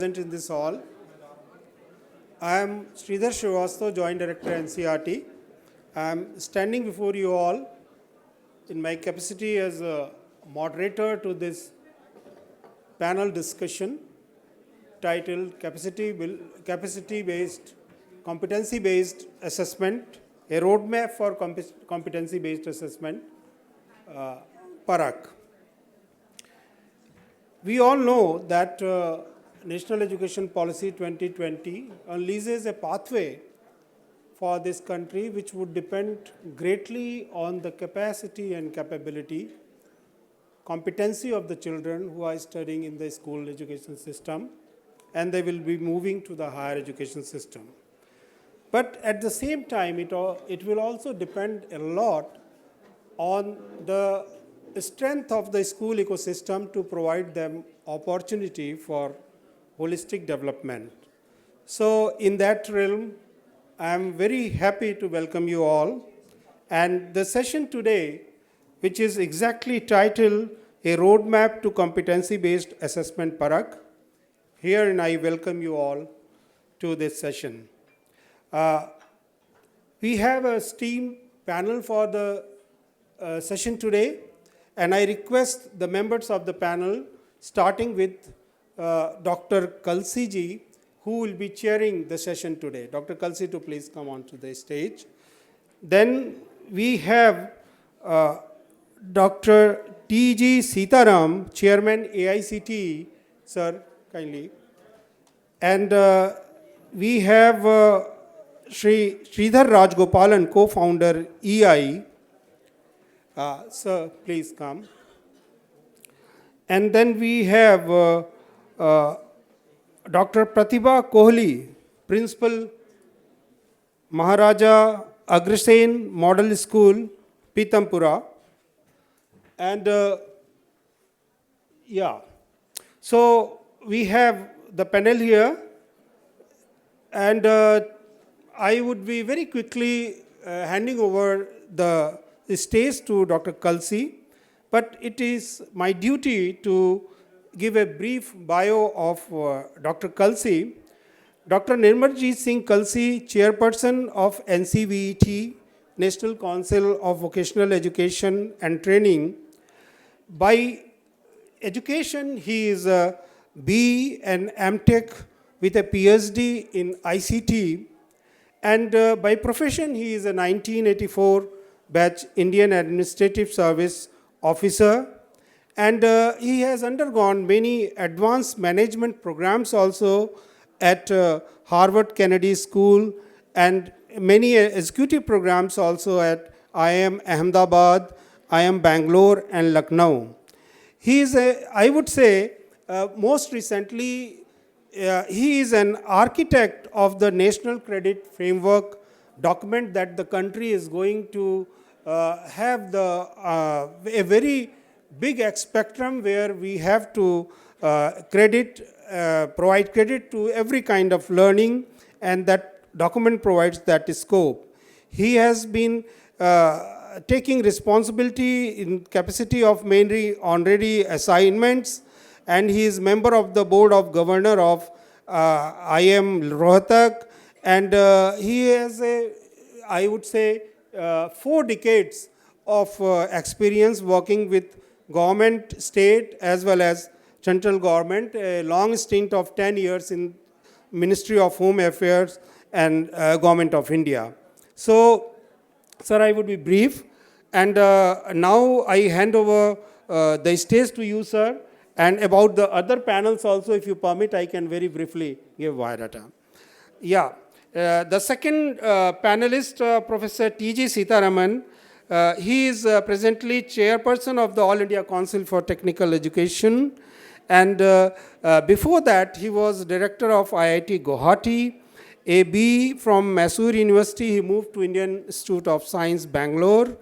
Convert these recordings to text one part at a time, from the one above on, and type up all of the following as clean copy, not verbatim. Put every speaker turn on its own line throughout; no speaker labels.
Present in this hall. I am Sridhar Srivastava, Joint Director NCERT. I am standing before you all in my capacity as a moderator to this panel discussion titled Capacity-Based, Competency-Based Assessment, a Roadmap for Competency-Based Assessment, PARAKH. We all know that National Education Policy 2020 unleashes a pathway for this country which would depend greatly on the capacity and capability, competency of the children who are studying in the school education system, and they will be moving to the higher education system. But at the same time, it will also depend a lot on the strength of the school ecosystem to provide them opportunity for holistic development. So in that realm, I am very happy to welcome you all. And the session today, which is exactly titled A Roadmap to Competency-Based Assessment PARAKH, here and I welcome you all to this session. We have a STEAM panel for the session today, and I request the members of the panel, starting with Dr. Kalsi ji, who will be chairing the session today. Dr. Kalsi, to please come onto the stage. Then we have Dr. T.G. Sitaram, Chairman AICTE, sir, kindly. And we have Sridhar Rajgopalan, co-founder EI. Sir, please come. And then we have Dr. Pratibha Kohli, Principal, Maharaja Agrasen Model School, Pitampura. And so we have the panel here, and I would be very quickly handing over the stage to Dr. Kalsi, but it is my duty to give a brief bio of Dr. Kalsi. Dr. Nirmaljeet Singh Kalsi, Chairperson of NCVET, National Council of Vocational Education and Training. By education, he is a BE and MTech with a PhD in ICT, and by profession, he is a 1984 batch Indian Administrative Service officer, and he has undergone many advanced management programs also at Harvard Kennedy School, and many executive programs also at IIM Ahmedabad, IIM Bangalore, and Lucknow. He is, I would say, most recently, he is an architect of the National Credit Framework document that the country is going to have a very big spectrum where we have to provide credit to every kind of learning, and that document provides that scope. He has been taking responsibility in capacity of many honorary assignments, and he is member of the board of governor of IIM Rohtak, and he has I would say 4 decades of experience working with government, state, as well as central government, a long stint of 10 years in Ministry of Home Affairs and Government of India. So, sir, I would be brief, and now I hand over the stage to you, sir, and about the other panels also, if you permit, I can very briefly give biodata. Yeah, the second panelist, Professor T.G. Sitaraman, he is presently chairperson of the All India Council for Technical Education, and before that he was director of IIT Guwahati, a BE from Mysore University. He moved to Indian Institute of Science, Bangalore,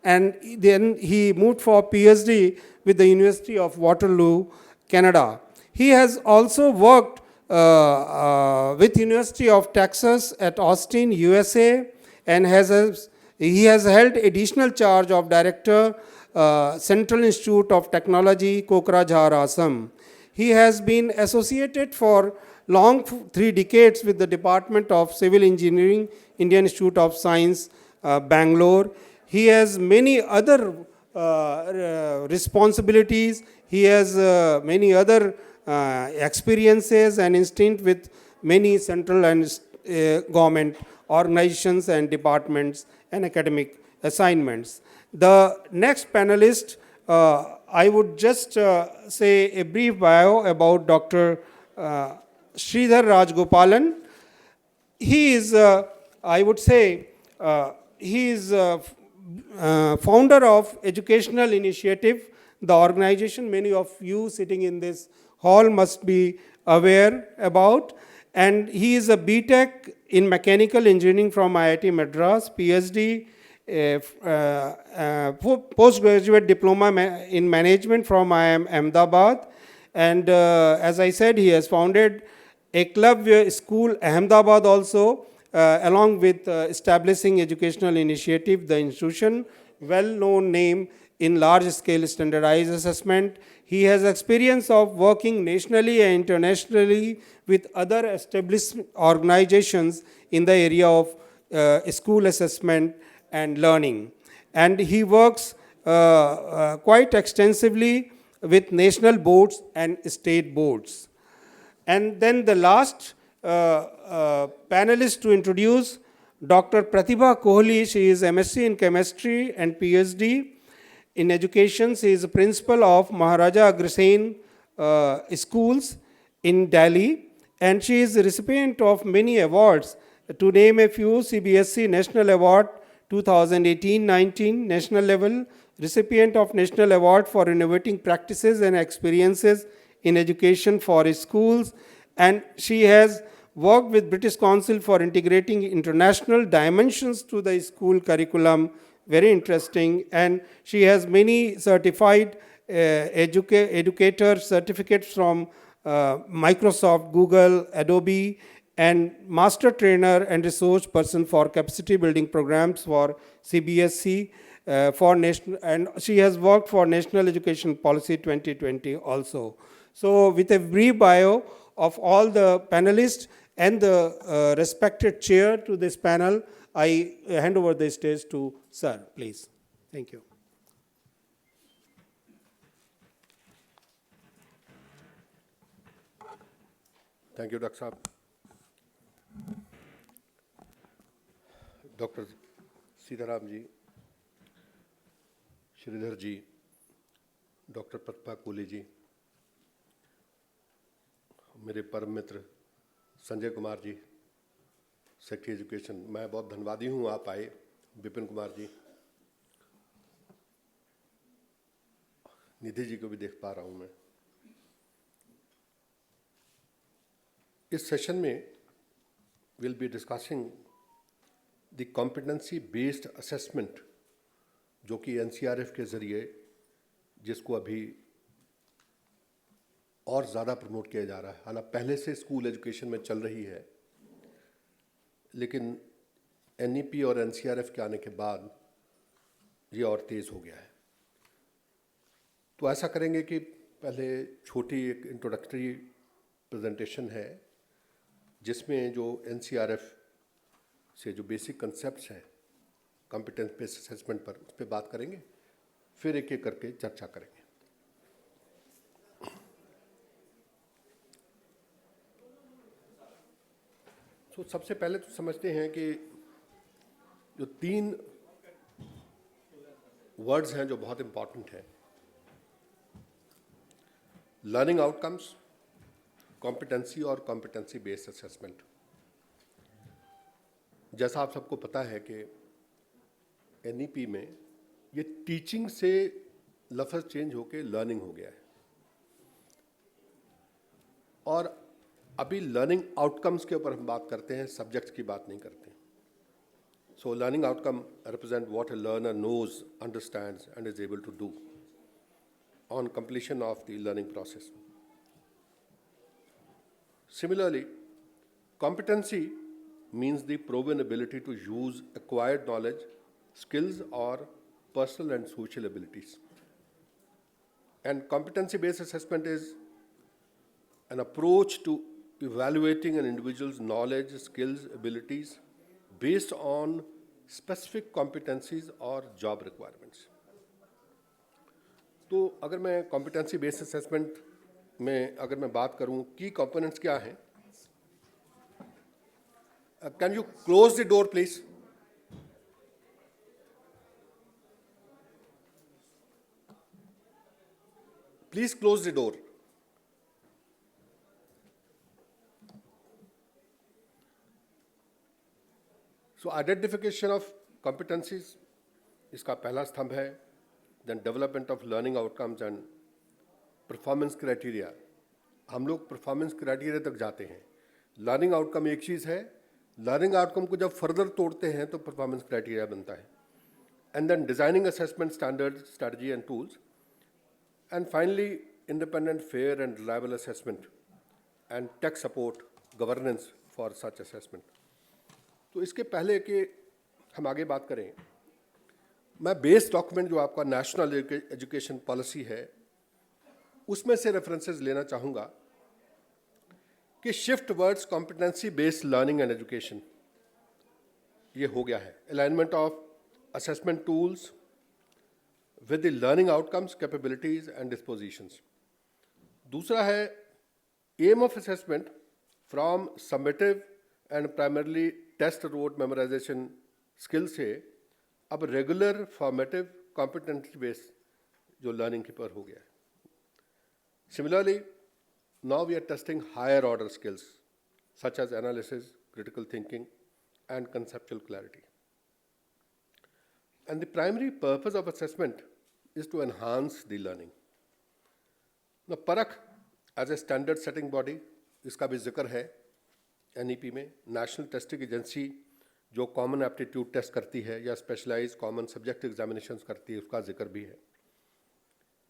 and then he moved for PhD with the University of Waterloo, Canada. He has also worked with University of Texas at Austin, USA, and he has held additional charge of Director, Central Institute of Technology, Kokrajhar, Assam. He has been associated for long 3 decades with the Department of Civil Engineering, Indian Institute of Science, Bangalore. He has many other responsibilities. He has many other experiences and instinct with many central and government organizations and departments and academic assignments. The next panelist, I would just say a brief bio about Dr. Sridhar Rajgopalan. He is, I would say, he is founder of Educational Initiative, the organization many of you sitting in this hall must be aware about. And he is a BTech in Mechanical Engineering from IIT Madras, PhD, postgraduate diploma in management from IIM Ahmedabad. And as I said, he has founded Eklavya School, Ahmedabad also, along with establishing Educational Initiative, the institution, well-known name in large-scale standardized assessment. He has experience of working nationally and internationally with other established organizations in the area of school assessment and learning. And he works quite extensively with national boards and state boards. And then the last panelist to introduce, Dr. Pratibha Kohli. She is MSc in Chemistry and PhD in Education. She is a principal of Maharaja Agrasen schools in Delhi. And she is the recipient of many awards. To name a few, CBSE National Award 2018-19 national level, recipient of National Award for Innovating Practices and Experiences in Education for Schools. And she has worked with British Council for integrating international dimensions to the school curriculum. Very interesting. And she has many certified educator certificates from Microsoft, Google, Adobe, and master trainer and resource person for capacity building programs for CBSE for national, and she has worked for National Education Policy 2020 also. So with a brief bio of all the panelists and the respected chair to this panel, I hand over the stage to Sir, please. Thank you.
Thank you, Dr. Saab. Dr. Sitaram ji, Sridhar ji, Dr. Pratibha Kohli ji, मेरे परम मित्र Sanjay Kumar ji, secretary education, मैं बहुत धन्यवादी हूँ आप आए, विपिन कुमार जी, निधि जी को भी देख पा रहा हूँ मैं। इस सेशन में will be discussing the competency based assessment, जो कि एनसीआरएफ के ज़रिए जिसको अभी और ज़्यादा प्रमोट किया जा रहा है। हालांकि पहले से स्कूल एजुकेशन में चल रही है, लेकिन एनईपी और एनसीआरएफ के आने के बाद ये और तेज़ हो गया है। तो ऐसा करेंगे कि पहले छोटी एक इंट्रोडक्टरी प्रेजेंटेशन है, जिसमें जो एनसीआरएफ से जो बेसिक कंसेप्ट्स हैं कॉम्पिटेंस बेस्ड असेसमेंट पर, उस पर बात करेंगे, फिर एक एक करके चर्चा करेंगे। तो सबसे पहले तो समझते हैं कि जो 3 वर्ड्स हैं जो बहुत इंपॉर्टेंट हैं, लर्निंग आउटकम्स, कॉम्पिटेंसी और कॉम्पिटेंसी बेस्ड असेसमेंट। जैसा आप सबको पता है कि एनईपी में ये टीचिंग से लफ्ज़ चेंज होके लर्निंग हो गया है, और अभी लर्निंग आउटकम्स के ऊपर हम बात करते हैं, सब्जेक्ट्स की बात नहीं करते। So learning outcome represent what a learner knows, understands and is able to do on completion of the learning process. Similarly, competency means the proven ability to use acquired knowledge, skills, or personal and social abilities. And competency-based assessment is an approach to evaluating an individual's knowledge, skills, abilities based on specific competencies or job requirements. तो अगर मैं competency based assessment में अगर मैं बात करूं, की components क्या हैं? Can you close the door please? Please close the door. So identification of competencies इसका पहला स्तंभ है. Then development of learning outcomes and performance criteria. हम लोग परफॉर्मेंस क्राइटेरिया तक जाते हैं. लर्निंग आउटकम एक चीज़ है, लर्निंग आउटकम को जब फर्दर तोड़ते हैं तो परफॉर्मेंस क्राइटेरिया बनता है. And then designing assessment standard, strategy and tools. And finally independent, fair and reliable assessment and tech support governance for such assessment. तो इसके पहले कि हम आगे बात करें, मैं बेस डॉक्यूमेंट जो आपका नेशनल एजुकेशन पॉलिसी है उसमें से रेफरेंसेस लेना चाहूँगा कि shift towards competency based learning and education ये हो गया है. Alignment of assessment tools with the learning outcomes, capabilities and dispositions. दूसरा है aim of assessment from summative and primarily test rote memorization skill से अब रेगुलर फॉर्मेटिव कॉम्पिटेंसी बेस्ड जो learning के पर हो गया है. Similarly now we are testing higher order skills such as analysis, critical thinking and conceptual clarity. And the primary purpose of assessment is to enhance the learning. Now PARAKH as a standard setting body, इसका भी जिक्र है NEP में. National testing agency जो common aptitude test करती है या specialise common subject examinations करती है उसका जिक्र भी है.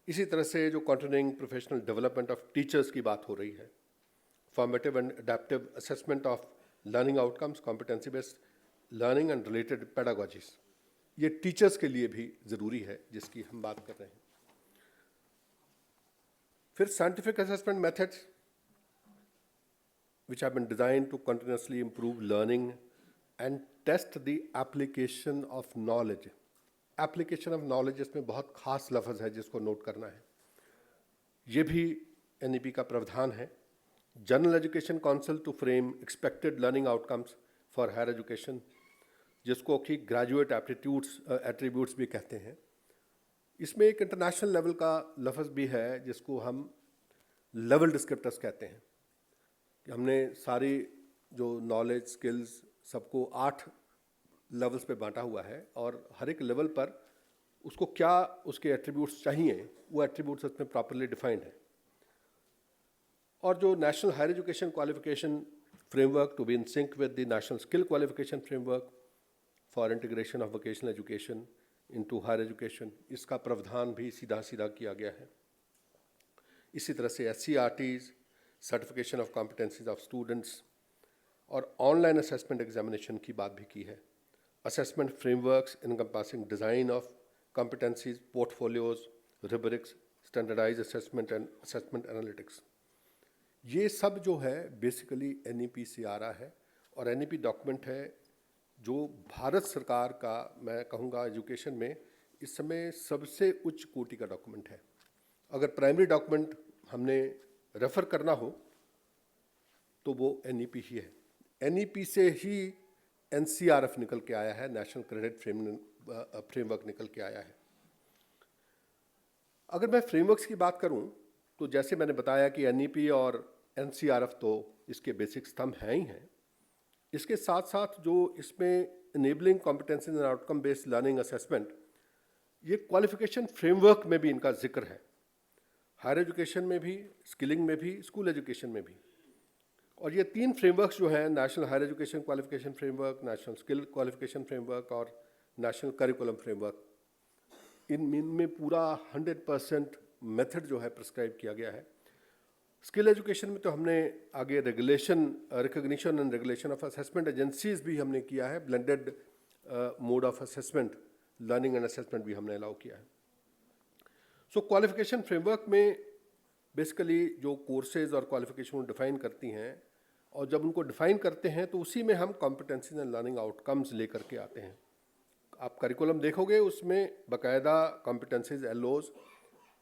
इसी तरह से जो continuing professional development of teachers की बात हो रही है, formative and adaptive assessment of learning outcomes, competency based learning and related pedagogies, ये टीचर्स के लिए भी ज़रूरी है जिसकी हम बात कर रहे हैं. फिर scientific assessment methods which have been designed to continuously improve learning and test the application of knowledge. Application of knowledge इसमें बहुत खास लफ्ज़ है जिसको नोट करना है. ये भी NEP का प्रावधान है. General education council to frame expected learning outcomes for higher education, जिसको कि ग्रेजुएट एप्टीट्यूड्स एट्रीब्यूट्स भी कहते हैं. इसमें एक इंटरनेशनल लेवल का लफ्ज़ भी है जिसको हम लेवल डिस्क्रिप्टर्स कहते हैं. हमने सारी जो नॉलेज, स्किल्स सबको 8 लेवल्स पे बांटा हुआ है और हर एक लेवल पर उसको क्या उसके एट्रीब्यूट्स चाहिए वो एट्रीब्यूट्स उसमें प्रॉपरली डिफाइंड है. और जो national higher education qualification framework to be in sync with the national skill qualification framework for integration of vocational education into higher education, इसका प्रावधान भी सीधा सीधा किया गया है. इसी तरह से SCRTs, certification of competencies of students और ऑनलाइन असेसमेंट एग्जामिनेशन की बात भी की है. Assessment frameworks encompassing design of competencies, portfolios, rubrics, standardize assessment and assessment analytics, ये सब जो है बेसिकली NEP से आ रहा है. और NEP डॉक्यूमेंट है जो भारत सरकार का, मैं कहूँगा एजुकेशन में इस समय सबसे उच्च कोटि का डॉक्यूमेंट है. अगर प्राइमरी डॉक्यूमेंट हमने रेफर करना हो तो वो NEP ही है. NEP से ही NCRF निकल के आया है, नेशनल क्रेडिट फ्रेमवर्क निकल के आया है. अगर मैं फ्रेमवर्क्स की बात करूं तो जैसे मैंने बताया कि NEP और NCRF तो इसके बेसिक स्तंभ हैं ही हैं. इसके साथ साथ जो इसमें enabling competencies and outcome based learning assessment, ये क्वालिफिकेशन फ्रेमवर्क में भी इनका जिक्र है. हायर एजुकेशन में भी, स्किलिंग में भी, स्कूल एजुकेशन में भी. और ये 3 फ्रेमवर्क्स जो हैं, national higher education qualification framework, national skill qualification framework और नेशनल करिकुलम फ्रेमवर्क, इनमें पूरा 100% मेथड जो है प्रिस्क्राइब किया गया है. स्किल एजुकेशन में तो हमने आगे regulation, recognition and regulation of assessment agencies भी हमने किया है. Blended mode of assessment, learning and assessment भी हमने अलाउ किया है. सो क्वालिफिकेशन फ्रेमवर्क में बेसिकली जो कोर्सेज और क्वालिफिकेशन डिफाइन करती हैं, और जब उनको डिफाइन करते हैं तो उसी में हम कॉम्पिटेंसीज एंड लर्निंग आउटकम्स लेकर के आते हैं। आप करिकुलम देखोगे उसमें बाकायदा कॉम्पिटेंसीज एलओज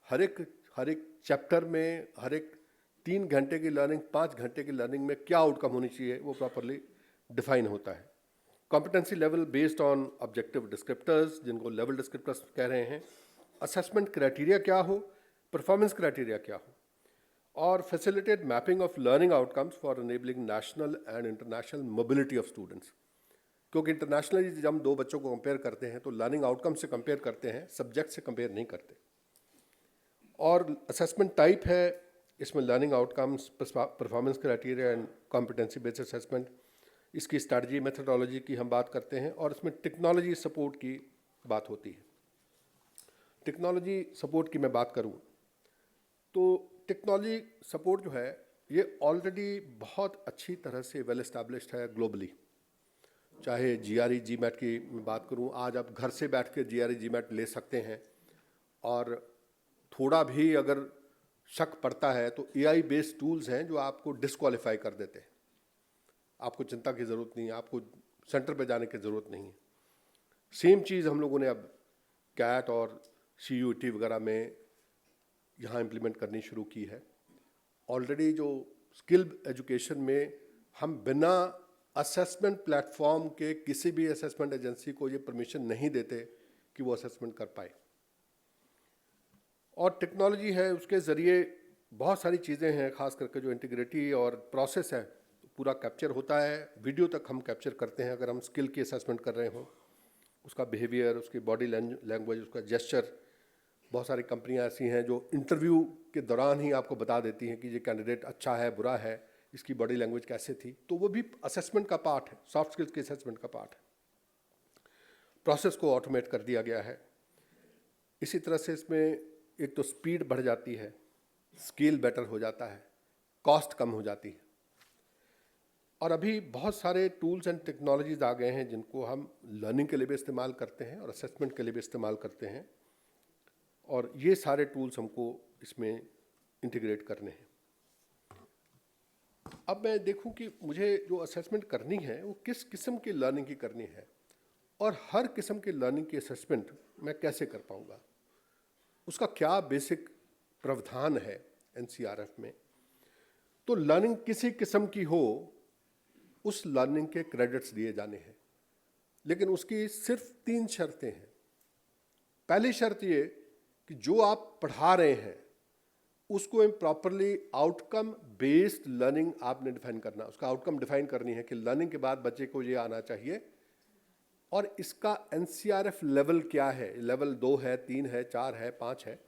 हर एक चैप्टर में, हर एक 3 घंटे की लर्निंग, 5 घंटे की लर्निंग में क्या आउटकम होनी चाहिए वो प्रॉपरली डिफाइन होता है। Competency level based on objective descriptors, जिनको लेवल डिस्क्रिप्टर्स कह रहे हैं, असेसमेंट क्राइटेरिया क्या हो, परफॉर्मेंस क्राइटेरिया क्या हो, और facilitate mapping of learning outcomes for enabling national and international mobility of students. क्योंकि इंटरनेशनली जब हम दो बच्चों को कंपेयर करते हैं तो लर्निंग आउटकम से कंपेयर करते हैं, सब्जेक्ट से कंपेयर नहीं करते। और असेसमेंट टाइप है इसमें learning outcomes, performance criteria and competency based assessment. इसकी स्ट्रैटेजी मेथडोलॉजी की हम बात करते हैं, और इसमें टेक्नोलॉजी सपोर्ट की बात होती है। टेक्नोलॉजी सपोर्ट की मैं बात करूं तो टेक्नोलॉजी सपोर्ट जो है ये ऑलरेडी बहुत अच्छी तरह से वेल एस्टैब्लिश्ड है ग्लोबली। चाहे GRE GMAT की मैं बात करूं, आज आप घर से बैठ कर GRE GMAT ले सकते हैं, और थोड़ा भी अगर शक पड़ता है तो AI बेस्ड टूल्स हैं जो आपको डिस्क्वालीफाई कर देते हैं। आपको चिंता की ज़रूरत नहीं है, आपको सेंटर पे जाने की ज़रूरत नहीं है। सेम चीज़ हम लोगों ने अब CAT और CUET वगैरह में यहाँ इम्प्लीमेंट करनी शुरू की है। ऑलरेडी जो स्किल एजुकेशन में हम बिना असेसमेंट प्लेटफॉर्म के किसी भी असेसमेंट एजेंसी को ये परमिशन नहीं देते कि वो असेसमेंट कर पाए। और टेक्नोलॉजी है, उसके ज़रिए बहुत सारी चीज़ें हैं, ख़ास करके जो इंटीग्रिटी और प्रोसेस है पूरा कैप्चर होता है। वीडियो तक हम कैप्चर करते हैं अगर हम स्किल की असेसमेंट कर रहे हों, उसका बिहेवियर, उसकी बॉडी लैंग्वेज, उसका जेस्चर। बहुत सारी कंपनियां ऐसी हैं जो इंटरव्यू के दौरान ही आपको बता देती हैं कि ये कैंडिडेट अच्छा है, बुरा है, इसकी बॉडी लैंग्वेज कैसे थी। तो वो भी असेसमेंट का पार्ट है, सॉफ्ट स्किल्स के असेसमेंट का पार्ट है। प्रोसेस को ऑटोमेट कर दिया गया है। इसी तरह से इसमें एक तो स्पीड बढ़ जाती है, स्केल बेटर हो जाता है, कॉस्ट कम हो जाती है। और अभी बहुत सारे टूल्स एंड टेक्नोलॉजीज आ गए हैं जिनको हम लर्निंग के लिए भी इस्तेमाल करते हैं और असेसमेंट के लिए भी इस्तेमाल करते हैं, और ये सारे टूल्स हमको इसमें इंटीग्रेट करने हैं। अब मैं देखूं कि मुझे जो असेसमेंट करनी है वो किस किस्म की लर्निंग की करनी है, और हर किस्म की लर्निंग की असेसमेंट मैं कैसे कर पाऊंगा, उसका क्या बेसिक प्रावधान है NCRF में। तो लर्निंग किसी किस्म की हो, उस लर्निंग के क्रेडिट्स दिए जाने हैं, लेकिन उसकी सिर्फ 3 शर्तें हैं। पहली शर्त ये कि जो आप पढ़ा रहे हैं उसको प्रॉपरली आउटकम बेस्ड लर्निंग आपने डिफाइन करना, उसका आउटकम डिफाइन करनी है कि लर्निंग के बाद बच्चे को ये आना चाहिए, और इसका NCRF लेवल क्या है, लेवल 2 है, 3 है, 4 है, 5 है,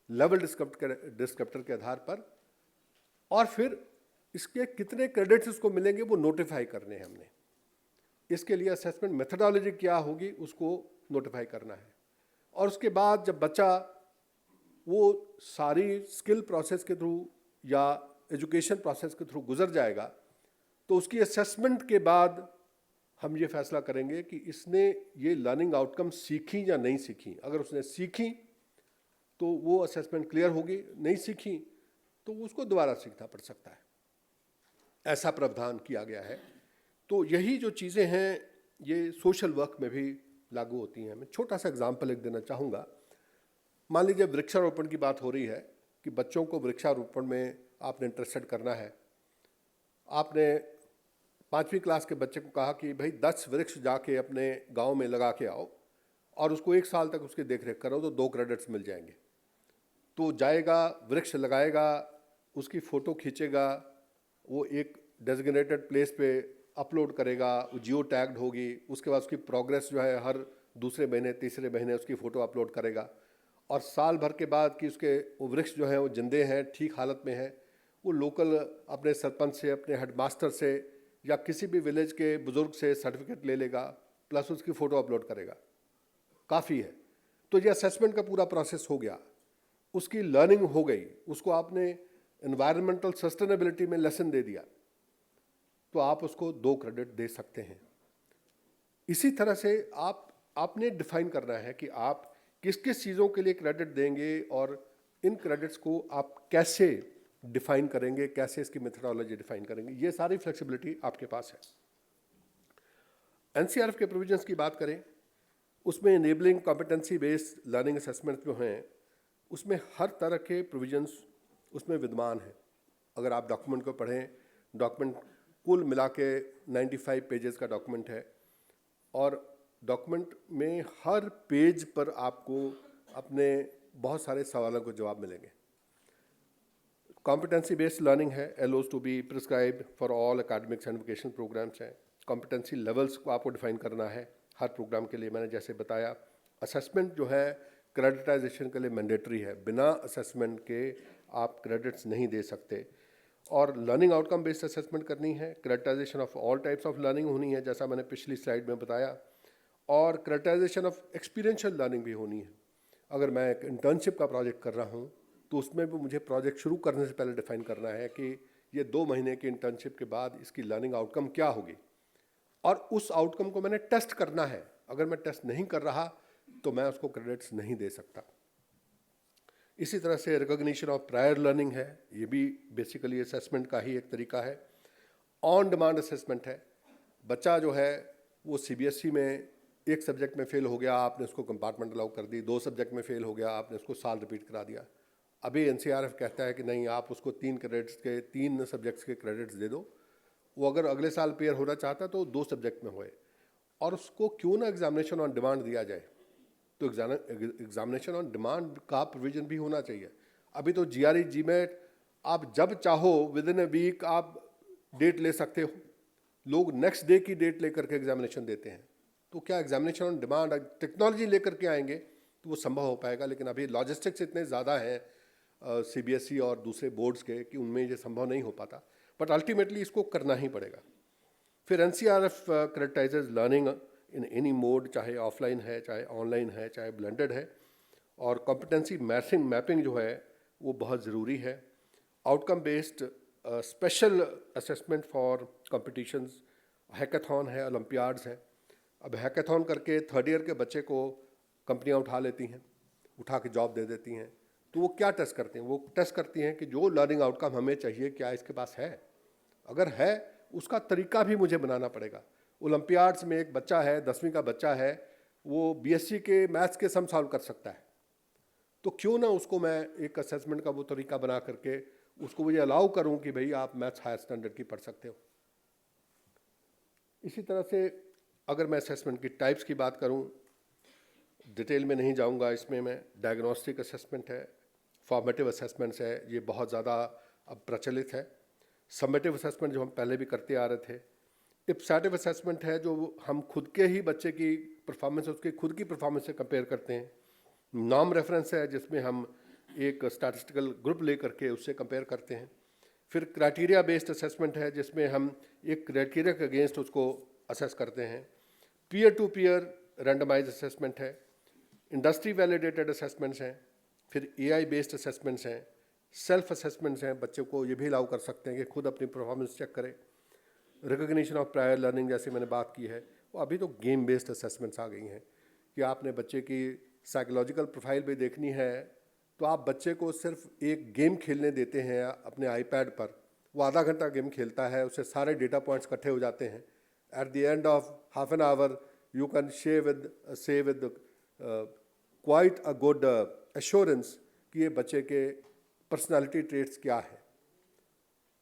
लेवल डिस्क्रिप्टर के आधार पर। और फिर इसके कितने क्रेडिट्स उसको मिलेंगे वो नोटिफाई करने हैं हमने। इसके लिए असेसमेंट मेथडोलॉजी क्या होगी उसको नोटिफाई करना है। और उसके बाद जब बच्चा वो सारी स्किल प्रोसेस के थ्रू या एजुकेशन प्रोसेस के थ्रू गुजर जाएगा, तो उसकी असेसमेंट के बाद हम ये फैसला करेंगे कि इसने ये लर्निंग आउटकम सीखी या नहीं सीखी। अगर उसने सीखी तो वो असेसमेंट क्लियर होगी, नहीं सीखी तो उसको दोबारा सीखना पड़ सकता है। ऐसा प्रावधान किया गया है। तो यही जो चीज़ें हैं ये सोशल वर्क में भी लागू होती हैं। मैं छोटा सा एग्जाम्पल एक देना चाहूँगा। मान लीजिए वृक्षारोपण की बात हो रही है कि बच्चों को वृक्षारोपण में आपने इंटरेस्टेड करना है। आपने 5वीं क्लास के बच्चे को कहा कि भाई 10 वृक्ष जाके अपने गांव में लगा के आओ और उसको 1 साल तक उसकी देखरेख करो तो 2 क्रेडिट्स मिल जाएंगे। तो जाएगा, वृक्ष लगाएगा, उसकी फ़ोटो खींचेगा, वो एक डेजिग्नेटेड प्लेस पे अपलोड करेगा, वो जियो टैग्ड होगी। उसके बाद उसकी प्रोग्रेस जो है हर दूसरे महीने तीसरे महीने उसकी फ़ोटो अपलोड करेगा, और साल भर के बाद कि उसके वो वृक्ष जो हैं वो जिंदे हैं, ठीक हालत में हैं, वो लोकल अपने सरपंच से, अपने हेडमास्टर से या किसी भी विलेज के बुज़ुर्ग से सर्टिफिकेट ले लेगा, प्लस उसकी फ़ोटो अपलोड करेगा। काफ़ी है। तो ये असेसमेंट का पूरा प्रोसेस हो गया, उसकी लर्निंग हो गई, उसको आपने एनवायरमेंटल सस्टेनेबिलिटी में लेसन दे दिया, तो आप उसको 2 क्रेडिट दे सकते हैं। इसी तरह से आपने डिफाइन करना है कि आप किस किस चीज़ों के लिए क्रेडिट देंगे और इन क्रेडिट्स को आप कैसे डिफाइन करेंगे, कैसे इसकी मेथडोलॉजी डिफाइन करेंगे, ये सारी फ्लेक्सिबिलिटी आपके पास है। एनसीआरएफ के प्रोविजंस की बात करें, उसमें enabling competency based learning assessment जो हैं, उसमें हर तरह के प्रोविजंस उसमें विद्यमान हैं। अगर आप डॉक्यूमेंट को पढ़ें, डॉक्यूमेंट कुल मिला के 95 पेजेस का डॉक्यूमेंट है, और डॉक्यूमेंट में हर पेज पर आपको अपने बहुत सारे सवालों के जवाब मिलेंगे। कॉम्पिटेंसी बेस्ड लर्निंग है, allows to be prescribed for all academics and vocational programs हैं। कॉम्पिटेंसी लेवल्स को आपको डिफाइन करना है हर प्रोग्राम के लिए, मैंने जैसे बताया। असेसमेंट जो है क्रेडिटाइजेशन के लिए मैंडेटरी है, बिना असेसमेंट के आप क्रेडिट्स नहीं दे सकते। और लर्निंग आउटकम बेस्ड असेसमेंट करनी है, creditization of all types of learning होनी है, जैसा मैंने पिछली स्लाइड में बताया। और क्रेडिटाइजेशन ऑफ एक्सपीरियंशियल लर्निंग भी होनी है। अगर मैं एक इंटर्नशिप का प्रोजेक्ट कर रहा हूँ, तो उसमें भी मुझे प्रोजेक्ट शुरू करने से पहले डिफाइन करना है कि ये 2 महीने की इंटर्नशिप के बाद इसकी लर्निंग आउटकम क्या होगी, और उस आउटकम को मैंने टेस्ट करना है। अगर मैं टेस्ट नहीं कर रहा तो मैं उसको क्रेडिट्स नहीं दे सकता। इसी तरह से रिकॉग्निशन ऑफ प्रायर लर्निंग है, ये भी बेसिकली असेसमेंट का ही एक तरीका है। ऑन डिमांड असेसमेंट है, बच्चा जो है वो सीबीएसई में एक सब्जेक्ट में फेल हो गया, आपने उसको कंपार्टमेंट अलाउ कर दी, 2 सब्जेक्ट में फेल हो गया, आपने उसको साल रिपीट करा दिया। अभी एनसीआरएफ कहता है कि नहीं, आप उसको 3 क्रेडिट्स के 3 सब्जेक्ट्स के क्रेडिट्स दे दो। वो अगर अगले साल पेयर होना चाहता तो 2 सब्जेक्ट में होए, और उसको क्यों ना एग्जामिनेशन ऑन डिमांड दिया जाए। तो एग्जामिनेशन ऑन डिमांड का प्रोविजन भी होना चाहिए। अभी तो जीआरई जीमेट आप जब चाहो विद इन ए वीक आप डेट ले सकते हो, लोग नेक्स्ट डे की डेट लेकर के एग्जामिनेशन देते हैं। तो क्या एग्जामिनेशन ऑन डिमांड टेक्नोलॉजी लेकर के आएंगे तो वो संभव हो पाएगा, लेकिन अभी लॉजिस्टिक्स इतने ज़्यादा हैं सीबीएसई और दूसरे बोर्ड्स के कि उनमें ये संभव नहीं हो पाता, बट अल्टीमेटली इसको करना ही पड़ेगा। फिर NCRF क्रेडिटाइजेज learning in any mode, चाहे ऑफलाइन है, चाहे ऑनलाइन है, चाहे ब्लेंडेड है। और कॉम्पिटेंसी मैपिंग जो है वो बहुत ज़रूरी है। Outcome based special assessment for competitions, hackathon है, ओलंपियाड्स है। अब हैकाथॉन करके 3rd ईयर के बच्चे को कंपनियां उठा लेती हैं, उठा के जॉब दे देती हैं। तो वो क्या टेस्ट करते हैं? वो टेस्ट करती हैं कि जो लर्निंग आउटकम हमें चाहिए क्या इसके पास है। अगर है उसका तरीका भी मुझे बनाना पड़ेगा। ओलंपियाड्स में एक बच्चा है, 10वीं का बच्चा है, वो बीएससी के मैथ्स के सम सॉल्व कर सकता है, तो क्यों ना उसको मैं एक असेसमेंट का वो तरीका बना करके उसको मुझे अलाउ करूं कि भाई आप मैथ्स हायर स्टैंडर्ड की पढ़ सकते हो। इसी तरह से अगर मैं असेसमेंट की टाइप्स की बात करूं, डिटेल में नहीं जाऊंगा इसमें मैं। डायग्नोस्टिक असेसमेंट है, फॉर्मेटिव असेसमेंट्स है, ये बहुत ज़्यादा अब प्रचलित है। समेटिव असेसमेंट जो हम पहले भी करते आ रहे थे। इप्सैटिव असेसमेंट है, जो हम खुद के ही बच्चे की परफॉर्मेंस उसकी खुद की परफॉर्मेंस से कंपेयर करते हैं। नॉर्म रेफरेंस है, जिसमें हम एक स्टैटिस्टिकल ग्रुप ले करके उससे कंपेयर करते हैं। फिर क्राइटेरिया बेस्ड असेसमेंट है, जिसमें हम एक क्राइटेरिया के अगेंस्ट उसको असेस करते हैं। Peer to peer randomize assessment है। इंडस्ट्री वैलिडेटेड असेसमेंट्स हैं। फिर एआई बेस्ड असेसमेंट्स हैं। सेल्फ असेसमेंट्स हैं, बच्चों को ये भी अलाउ कर सकते हैं कि खुद अपनी परफॉर्मेंस चेक करें। रिकॉग्निशन ऑफ प्रायर लर्निंग जैसे मैंने बात की है, वो अभी तो गेम बेस्ड असेसमेंट्स आ गई हैं कि आपने बच्चे की साइकोलॉजिकल प्रोफाइल भी देखनी है, तो आप बच्चे को सिर्फ एक गेम खेलने देते हैं अपने आईपैड पर, वो आधा घंटा गेम खेलता है, उससे सारे डेटा पॉइंट्स इकट्ठे हो जाते हैं। At the end of half an hour you can say with quite a good assurance कि ये बच्चे के पर्सनालिटी ट्रेट्स क्या है।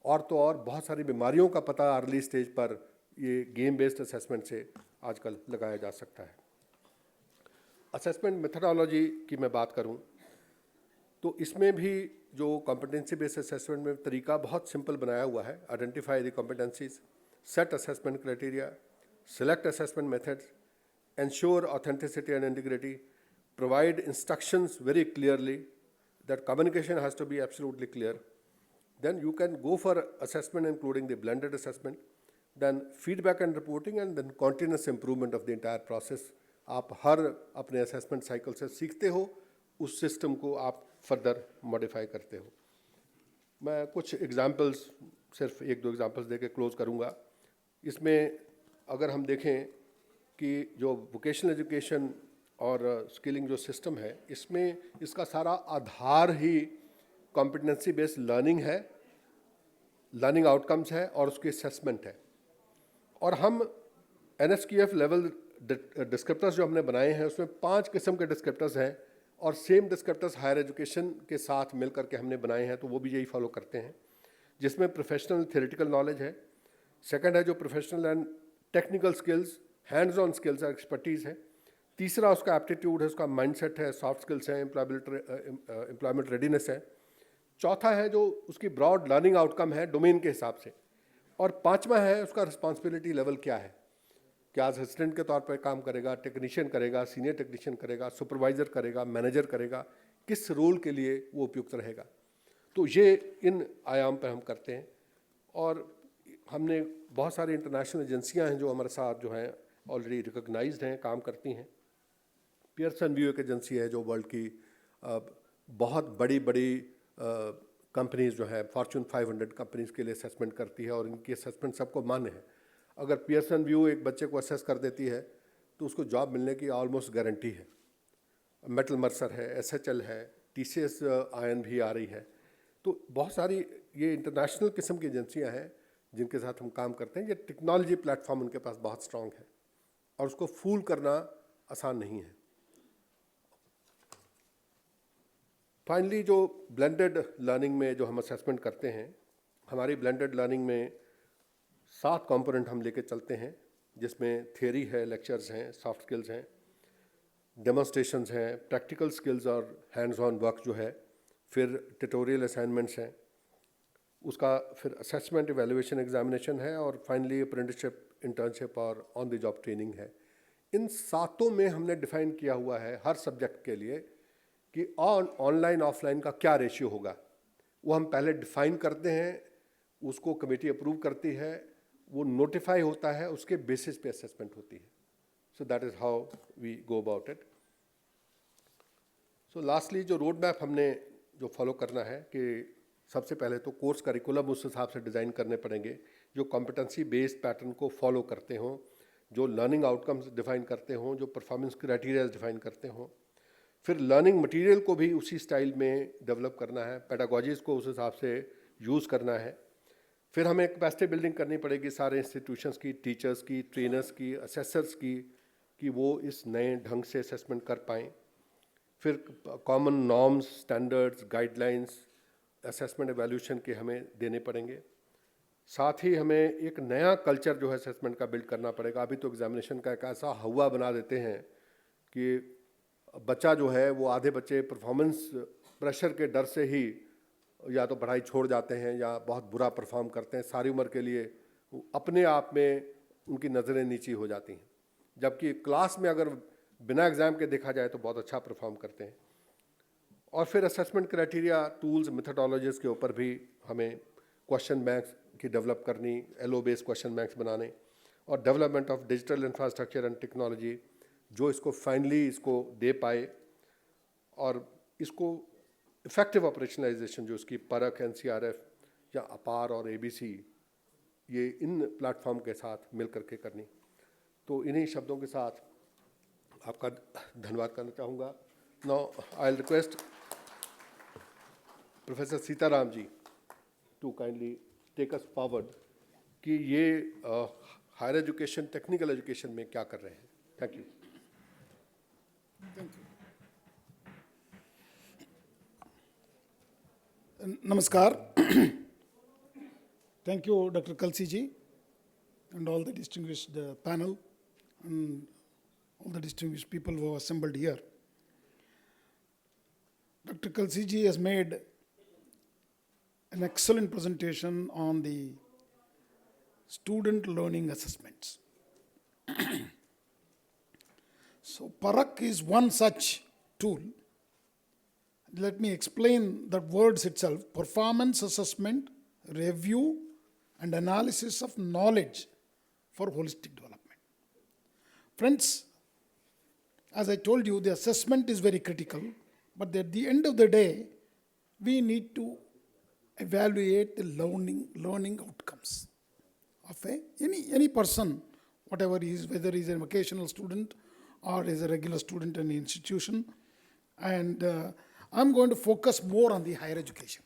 और तो और बहुत सारी बीमारियों का पता अर्ली स्टेज पर ये गेम बेस्ड असेसमेंट से आजकल लगाया जा सकता है। असेसमेंट मेथडोलॉजी की मैं बात करूं, तो इसमें भी जो कॉम्पिटेंसी बेस्ड असेसमेंट में तरीका बहुत सिंपल बनाया हुआ है। Identify the competencies, set assessment criteria, select assessment methods, ensure authenticity and integrity, provide instructions very clearly, that communication has to be absolutely clear. Then you can go for assessment including the blended assessment, then feedback and reporting, and then continuous improvement of the entire process. आप हर अपने assessment cycle से सीखते हो, उस system को आप further modify करते हो। मैं कुछ examples, सिर्फ 1-2 examples देके close करूँगा। इसमें अगर हम देखें कि जो वोकेशनल एजुकेशन और स्किलिंग जो सिस्टम है, इसमें इसका सारा आधार ही कॉम्पिटेंसी बेस्ड लर्निंग है, लर्निंग आउटकम्स है और उसकी असेसमेंट है। और हम NSQF लेवल डिस्क्रिप्टर्स जो हमने बनाए हैं उसमें 5 किस्म के डिस्क्रिप्टर्स हैं और सेम डिस्क्रिप्टर्स हायर एजुकेशन के साथ मिल करके हमने बनाए हैं, तो वो भी यही फॉलो करते हैं, जिसमें प्रोफेशनल थ्योरेटिकल नॉलेज है। सेकंड है जो professional and technical skills, hands on skills और एक्सपर्टीज़ है। तीसरा उसका एप्टीट्यूड है, उसका माइंडसेट है, सॉफ्ट स्किल्स हैं, एम्प्लॉयमेंट रेडीनेस है। चौथा है जो उसकी ब्रॉड लर्निंग आउटकम है डोमेन के हिसाब से। और पांचवा है उसका रिस्पॉन्सिबिलिटी लेवल क्या है, क्या असिस्टेंट के तौर पर काम करेगा, टेक्नीशियन करेगा, सीनियर टेक्नीशियन करेगा, सुपरवाइजर करेगा, मैनेजर करेगा, किस रोल के लिए वो उपयुक्त रहेगा। तो ये इन आयाम पर हम करते हैं। और हमने बहुत सारी इंटरनेशनल एजेंसियां हैं जो हमारे साथ जो हैं ऑलरेडी रिकॉग्नाइज्ड हैं, काम करती हैं। पियर्सन व्यू एक एजेंसी है जो वर्ल्ड की बहुत बड़ी बड़ी कंपनीज जो है फॉर्च्यून 500 कंपनीज के लिए असेसमेंट करती है और इनकी असेसमेंट सबको मान्य है। अगर पियर्सन व्यू एक बच्चे को असेस कर देती है तो उसको जॉब मिलने की ऑलमोस्ट गारंटी है। मेटल मर्सर है, SHL है, TCS आयन भी आ रही है। तो बहुत सारी ये इंटरनेशनल किस्म की एजेंसियां हैं जिनके साथ हम काम करते हैं। ये टेक्नोलॉजी प्लेटफॉर्म उनके पास बहुत स्ट्रांग है और उसको फूल करना आसान नहीं है। फाइनली जो ब्लेंडेड लर्निंग में जो हम असेसमेंट करते हैं, हमारी ब्लेंडेड लर्निंग में 7 कंपोनेंट हम लेके चलते हैं, जिसमें थियरी है, लेक्चर्स हैं, सॉफ्ट स्किल्स हैं, डेमोन्स्ट्रेशंस हैं, प्रैक्टिकल स्किल्स और हैंड्स ऑन वर्क जो है, फिर ट्यूटोरियल असाइनमेंट्स हैं, उसका फिर असेसमेंट, इवैल्यूएशन, एग्जामिनेशन है और फाइनली अप्रेंटिसशिप, इंटर्नशिप और ऑन द जॉब ट्रेनिंग है। इन 7 में हमने डिफाइन किया हुआ है हर सब्जेक्ट के लिए कि ऑनलाइन ऑफलाइन का क्या रेशियो होगा। वो हम पहले डिफाइन करते हैं, उसको कमेटी अप्रूव करती है, वो नोटिफाई होता है, उसके बेसिस पे असेसमेंट होती है। So that is how we go about it. So lastly जो रोड मैप हमने जो फॉलो करना है कि सबसे पहले तो कोर्स करिकुलम उस हिसाब से डिज़ाइन करने पड़ेंगे जो कॉम्पिटेंसी बेस्ड पैटर्न को फॉलो करते हों, जो लर्निंग आउटकम्स डिफाइन करते हों, जो परफॉर्मेंस क्राइटेरिया डिफाइन करते हों। फिर लर्निंग मटेरियल को भी उसी स्टाइल में डेवलप करना है, पेडागोजीज़ को उस हिसाब से यूज़ करना है। फिर हमें कैपेसिटी बिल्डिंग करनी पड़ेगी सारे इंस्टीट्यूशंस की, टीचर्स की, ट्रेनर्स की, असेसर्स की, कि वो इस नए ढंग से असेसमेंट कर पाएँ। फिर common norms, standards, guidelines assessment evaluation के हमें देने पड़ेंगे। साथ ही हमें एक नया कल्चर जो है असेसमेंट का बिल्ड करना पड़ेगा। अभी तो एग्जामिनेशन का एक ऐसा हवा बना देते हैं कि बच्चा जो है वो आधे बच्चे परफॉर्मेंस प्रेशर के डर से ही या तो पढ़ाई छोड़ जाते हैं या बहुत बुरा परफॉर्म करते हैं, सारी उम्र के लिए अपने आप में उनकी नज़रें नीची हो जाती हैं। जबकि क्लास में अगर बिना एग्ज़ाम के देखा जाए तो बहुत अच्छा परफॉर्म करते हैं। और फिर असेसमेंट क्राइटेरिया, टूल्स, मेथडोलॉजीज़ के ऊपर भी हमें क्वेश्चन बैंक्स की डेवलप करनी, LO बेस्ड क्वेश्चन बैंक्स बनाने, और development of digital infrastructure and technology जो इसको फाइनली इसको दे पाए, और इसको इफेक्टिव ऑपरेशनलाइजेशन जो इसकी परख, NCRF या अपार और ABC, ये इन प्लेटफॉर्म के साथ मिल करके करनी। तो इन्हीं शब्दों के साथ आपका धन्यवाद करना चाहूँगा। Now I will request professor Sitaram ji to kindly take us forward कि ये हायर एजुकेशन, टेक्निकल एजुकेशन में क्या कर रहे हैं। Thank you.
Namaskar. Thank you, Dr. Kalsi ji, and all the distinguished panel, and all the distinguished people who are assembled here. Dr. Kalsi ji has made an excellent presentation on the student learning assessments. So PARAKH is one such tool. Let me explain the words itself: performance assessment, review, and analysis of knowledge for holistic development. Friends, as I told you, the assessment is very critical, but at the end of the day, we need to evaluate the learning outcomes of any person, whatever he is, whether he is a vocational student or is a regular student in the institution. And I'm going to focus more on the higher education.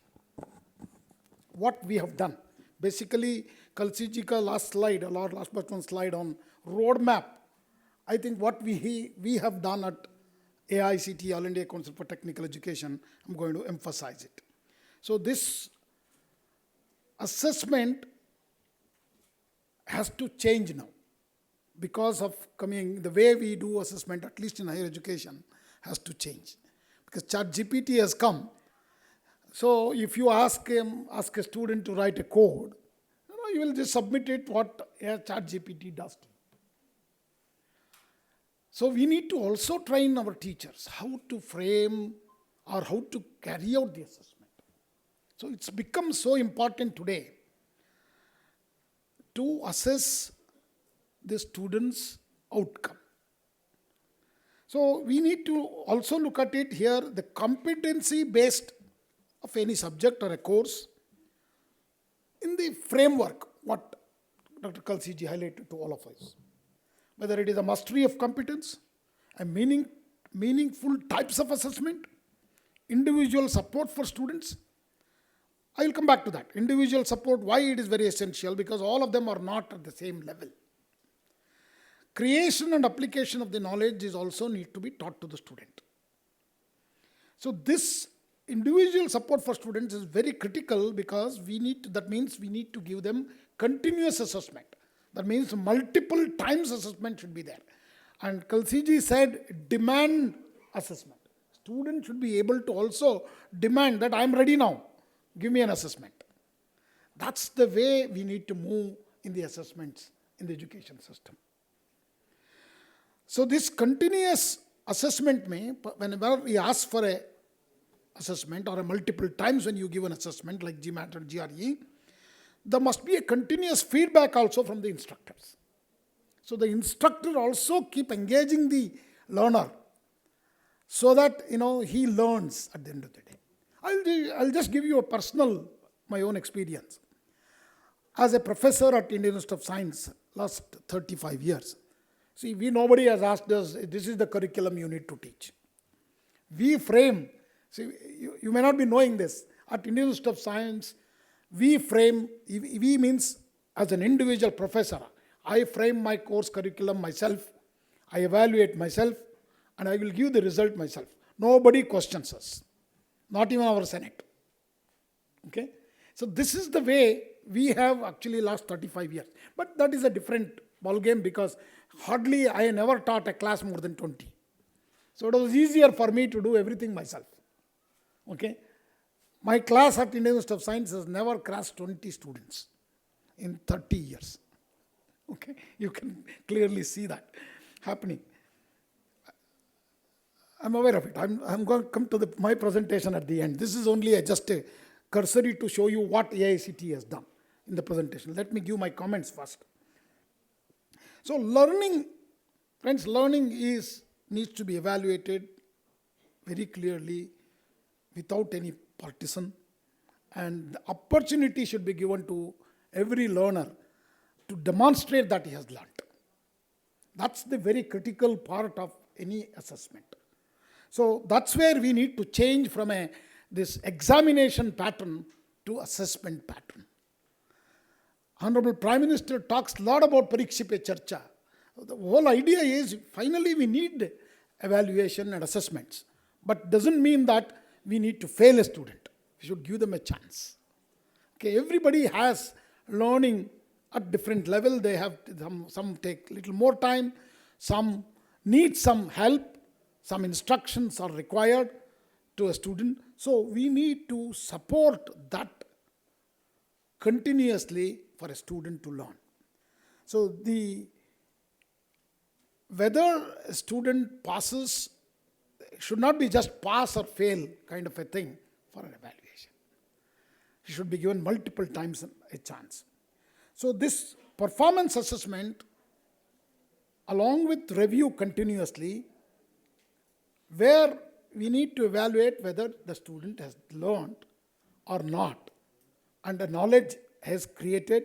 What we have done. Basically, Kalsi ji ka last slide, last but one slide on roadmap. I think what we have done at AICT, All India Council for Technical Education, I'm going to emphasize it. So this assessment has to change now because of the way we do assessment, at least in higher education, has to change. Because ChatGPT has come. So if you ask a student to write a code, you will just submit it what ChatGPT does to you. So we need to also train our teachers how to frame or how to carry out the assessment. So it's become so important today to assess the students' outcome. So we need to also look at it here, the competency based of any subject or a course in the framework, what Dr. Kalsi ji highlighted to all of us. Whether it is a mastery of competence, a meaningful types of assessment, individual support for students. I will come back to that. Individual support, why it is very essential, because all of them are not at the same level. Creation and application of the knowledge is also need to be taught to the student. So this individual support for students is very critical because that means we need to give them continuous assessment. That means multiple times assessment should be there. And Kalsi ji said demand assessment. Student should be able to also demand that I am ready now. Give me an assessment. That's the way we need to move in the assessments in the education system. So this continuous assessment whenever we ask for a assessment or a multiple times when you give an assessment like GMAT or GRE, there must be a continuous feedback also from the instructors. So the instructor also keep engaging the learner so that he learns at the end of the day. I'll just give you my own experience. As a professor at Indian Institute of Science last 35 years, see, nobody has asked us, this is the curriculum you need to teach. We frame, see, you may not be knowing this, at Indian Institute of Science, we means as an individual professor, I frame my course curriculum myself, I evaluate myself, and I will give the result myself. Nobody questions us, not even our Senate. Okay? So this is the way we have actually last 35 years. But that is a different ballgame because hardly I never taught a class more than 20. So it was easier for me to do everything myself. Okay? My class at Indian Institute of Science has never crossed 20 students in 30 years. Okay? You can clearly see that happening. I'm aware of it. I'm going to come to my presentation at the end. This is only just a cursory to show you what AICT has done in the presentation. Let me give my comments first. So learning, friends, learning needs to be evaluated very clearly without any partisan, and the opportunity should be given to every learner to demonstrate that he has learned. That's the very critical part of any assessment. So that's where we need to change from this examination pattern to assessment pattern. Honorable Prime Minister talks a lot about Parikshit Pe Charcha. The whole idea is finally we need evaluation and assessments, but doesn't mean that we need to fail a student. We should give them a chance. Okay, everybody has learning at different level. They have some take little more time, some need some help, some instructions are required to a student. So we need to support that continuously for a student to learn. So whether a student passes should not be just pass or fail kind of a thing for an evaluation. He should be given multiple times a chance. So this performance assessment, along with review continuously, where we need to evaluate whether the student has learned or not, and the knowledge has created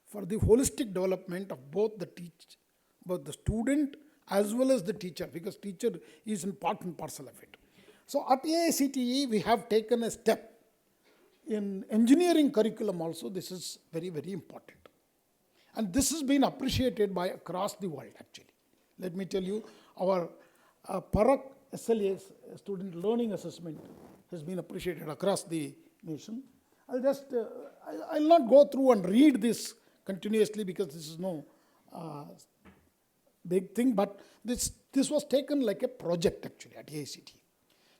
for the holistic development of both the student as well as the teacher, because teacher is an part and parcel of it. So at AICTE, we have taken a step in engineering curriculum also. This is very, very important. And this has been appreciated by across the world actually. Let me tell you, our PARAKH SLA, Student Learning Assessment, has been appreciated across the nation. I'll not go through and read this continuously because this is no big thing, but this was taken like a project actually at AICTE.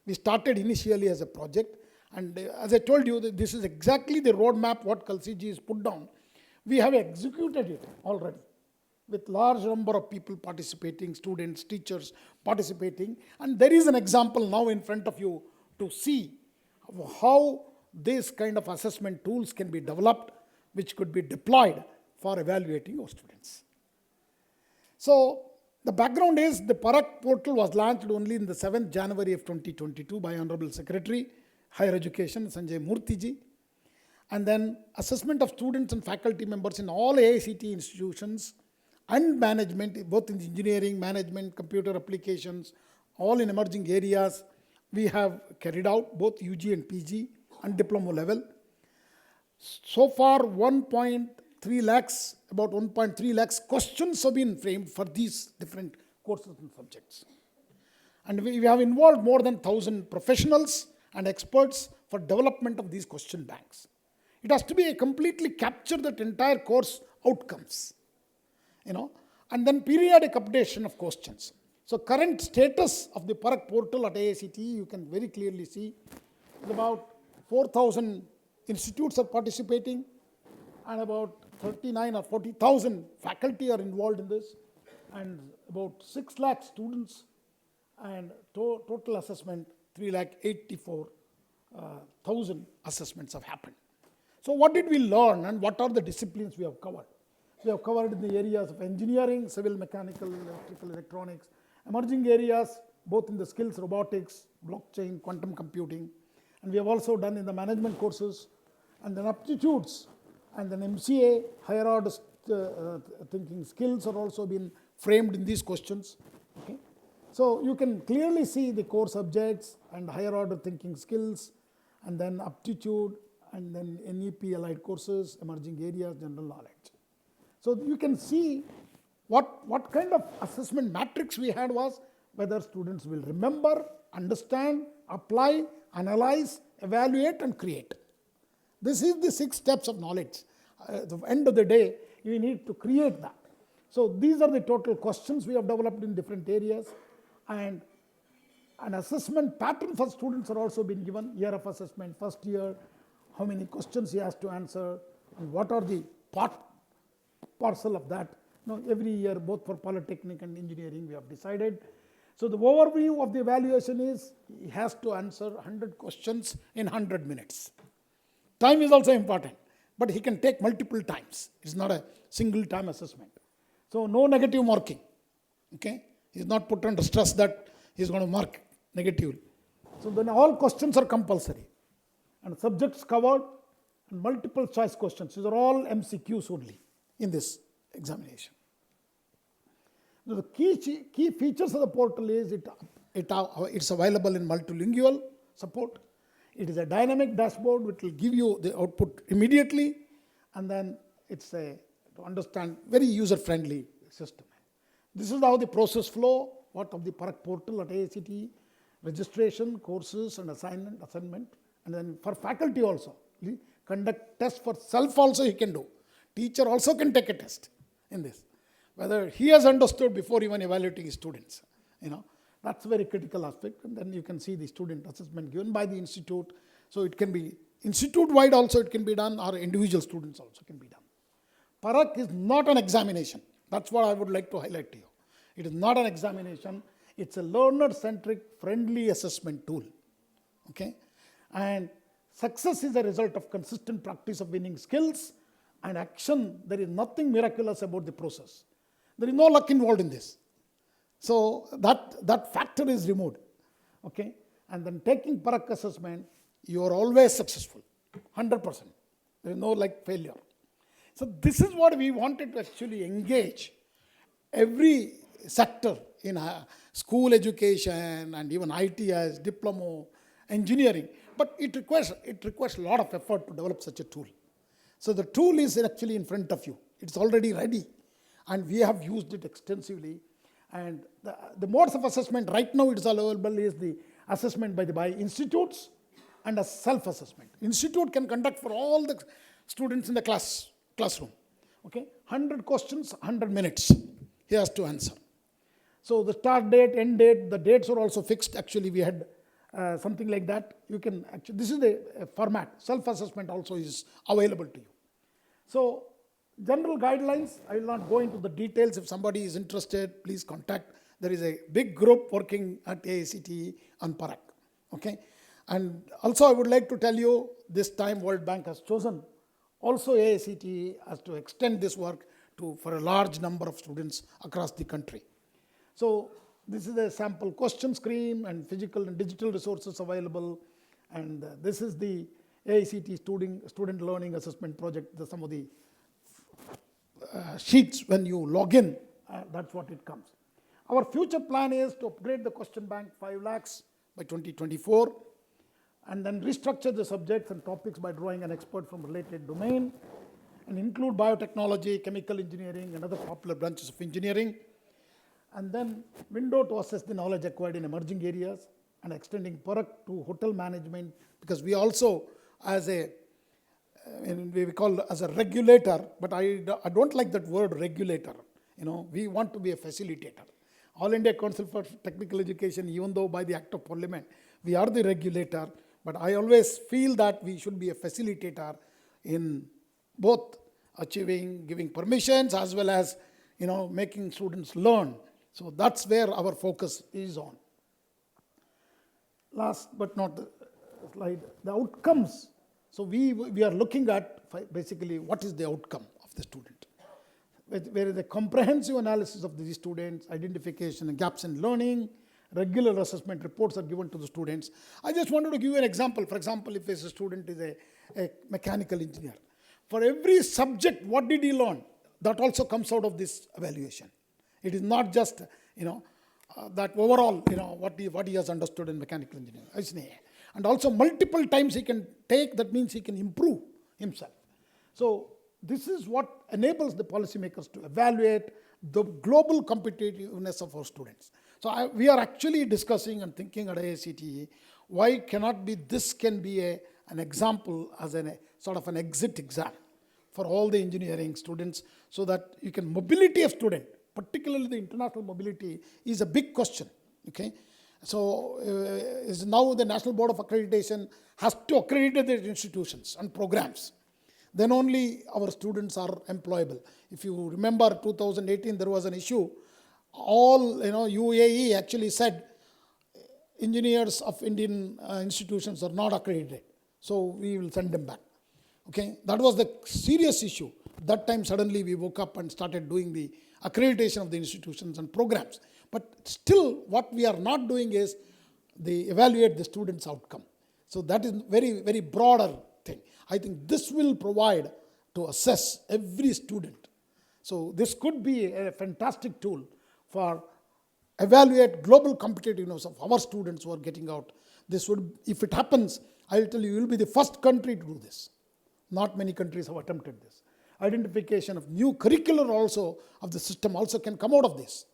We started initially as a project, and as I told you, that this is exactly the roadmap what Kalsiji has put down. We have executed it already with large number of people participating, students, teachers participating, and there is an example now in front of you to see how this kind of assessment tools can be developed, which could be deployed for evaluating our students. So the background is the PARAKH portal was launched only in the 7th January of 2022 by Honorable Secretary, Higher Education, Sanjay Murthy. And then assessment of students and faculty members in all AICTE institutions and management, both in engineering, management, computer applications, all in emerging areas, we have carried out both UG and PG and diploma level. So far, 1.3 lakhs, about 1.3 lakhs questions have been framed for these different courses and subjects. And we have involved more than 1,000 professionals and experts for development of these question banks. It has to be completely capture that entire course outcomes, and then periodic updation of questions. So current status of the PARAKH portal at AICTE, you can very clearly see, is about 4,000 institutes are participating, and about 39 or 40,000 faculty are involved in this, and about 6 lakh students, and total assessment 3,84,000 assessments have happened. So what did we learn, and what are the disciplines we have covered? We have covered in the areas of engineering, civil, mechanical, electrical, electronics, emerging areas, both in the skills, robotics, blockchain, quantum computing, and we have also done in the management courses, and then aptitudes, and then MCA, higher order thinking skills are also been framed in these questions. Okay? So you can clearly see the core subjects and higher order thinking skills, and then aptitude, and then NEP allied courses, emerging areas, general knowledge. So you can see what kind of assessment matrix we had was whether students will remember, understand, apply, analyze, evaluate, and create. This is the 6 steps of knowledge. At the end of the day, you need to create that. So these are the total questions we have developed in different areas, and an assessment pattern for students are also been given. Year of assessment, first year, how many questions he has to answer, and what are the parcel of that. Every year, both for polytechnic and engineering, we have decided. So the overview of the evaluation is he has to answer 100 questions in 100 minutes. Time is also important, but he can take multiple times. It's not a single time assessment. So no negative marking. Okay, he's not put under stress that he's going to mark negative. So then all questions are compulsory, and subjects covered, and multiple choice questions. These are all MCQs only in this examination. Now the key features of the portal is it's available in multilingual support. It is a dynamic dashboard which will give you the output immediately, and then it's to understand, very user-friendly system. This is how the process flow, what of the PARAKH portal at AICTE, registration, courses, and assignment, and then for faculty also, conduct tests for self also he can do. Teacher also can take a test in this, whether he has understood before even evaluating his students. That's a very critical aspect. And then you can see the student assessment given by the institute. So it can be institute-wide also it can be done, or individual students also can be done. PARAKH is not an examination. That's what I would like to highlight to you. It is not an examination. It's a learner-centric, friendly assessment tool. Okay? And success is a result of consistent practice of winning skills and action. There is nothing miraculous about the process. There is no luck involved in this. So that factor is removed. Okay? And then taking PARAKH assessment, you are always successful, 100%. There is no failure. So this is what we wanted to actually engage every sector in school education and even ITS, diploma, engineering, but it requires a lot of effort to develop such a tool. So the tool is actually in front of you. It's already ready, and we have used it extensively. And the modes of assessment right now it is available is the assessment by institutes and a self-assessment. Institute can conduct for all the students in the classroom. Okay, 100 questions, 100 minutes. He has to answer. So the start date, end date, the dates are also fixed. Actually, we had something like that. You can actually, this is the format. Self-assessment also is available to you. So general guidelines, I will not go into the details. If somebody is interested, please contact. There is a big group working at AICTE on PARAKH. Okay, and also I would like to tell you, this time World Bank has chosen also AICTE has to extend this work for a large number of students across the country. So this is a sample question screen and physical and digital resources available. And this is the AICTE student learning assessment project. Some of the sheets when you log in, that's what it comes. Our future plan is to upgrade the question bank 5 lakhs by 2024, and then restructure the subjects and topics by drawing an expert from related domain, and include biotechnology, chemical engineering, and other popular branches of engineering. And then window to assess the knowledge acquired in emerging areas, and extending PARAKH to hotel management, because we also, as we call as a regulator, but I don't like that word regulator. We want to be a facilitator. All India Council for Technical Education, even though by the Act of Parliament, we are the regulator, but I always feel that we should be a facilitator in both achieving, giving permissions, as well as, making students learn. So that's where our focus is on. Last but not the slide, the outcomes. So we are looking at basically what is the outcome of the student. Where is a comprehensive analysis of the students, identification and gaps in learning, regular assessment reports are given to the students. I just wanted to give you an example. For example, if a student is a mechanical engineer, for every subject, what did he learn? That also comes out of this evaluation. It is not just, that overall, what he has understood in mechanical engineering. And also multiple times he can take, that means he can improve himself. So this is what enables the policymakers to evaluate the global competitiveness of our students. So we are actually discussing and thinking at AICTE, why cannot be, this can be an example as a sort of an exit exam for all the engineering students, so that you can, mobility of student, particularly the international mobility, is a big question. Okay, so is now the National Board of Accreditation has to accredit their institutions and programs. Then only our students are employable. If you remember 2018, there was an issue. All, UAE actually said engineers of Indian institutions are not accredited. So we will send them back. Okay, that was the serious issue. That time suddenly we woke up and started doing the accreditation of the institutions and programs. But still what we are not doing is evaluate the student's outcome. So that is very, very broader thing. I think this will provide to assess every student. So this could be a fantastic tool for evaluate global competitiveness of our students who are getting out. This would, if it happens, I will tell you, you will be the first country to do this. Not many countries have attempted this. Identification of new curricular also of the system also can come out of this.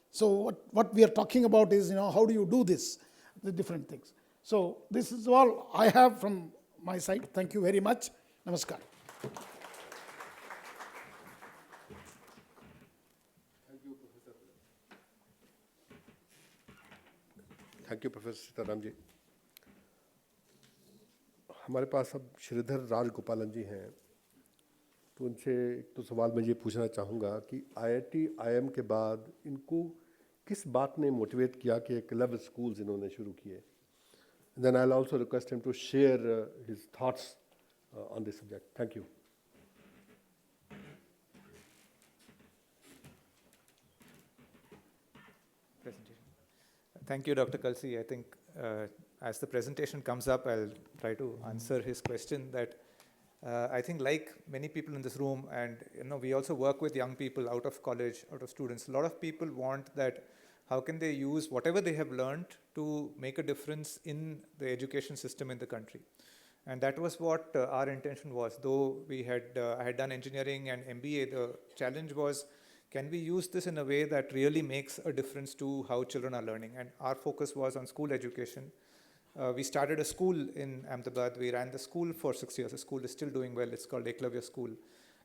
So what we are talking about is, how do you do this, the different things. So this is all I have from my side. Thank you very much. Namaskar.
Thank you professor Sitaram ji. हमारे पास अब श्रीधर राजगोपालन जी हैं, तो उनसे एक तो सवाल मैं ये पूछना चाहूँगा कि आईआईटी आईएम के बाद इनको किस बात ने मोटिवेट किया कि एक लेवल स्कूल्स इन्होंने शुरू किए. Then I'll also request him to share his thoughts on this subject. Thank you.
Thank you, Dr. Kalsi. I think as the presentation comes up, I'll try to answer his question that I think like many people in this room, and we also work with young people out of college, out of students, a lot of people want that how can they use whatever they have learned to make a difference in the education system in the country. And that was what our intention was. Though I had done engineering and MBA, the challenge was, can we use this in a way that really makes a difference to how children are learning? And our focus was on school education. We started a school in Ahmedabad. We ran the school for 6 years. The school is still doing well. It's called Eklavya School.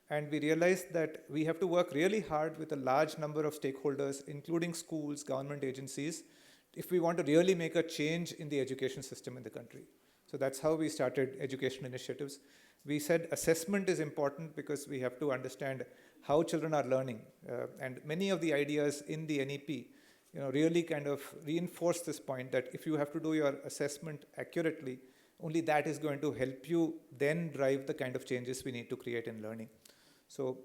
And we realized that we have to work really hard with a large number of stakeholders, including schools, government agencies, if we want to really make a change in the education system in the country. So that's how we started education initiatives. We said assessment is important because we have to understand how children are learning. And many of the ideas in the NEP really kind of reinforce this point that if you have to do your assessment accurately, only that is going to help you then drive the kind of changes we need to create in learning. So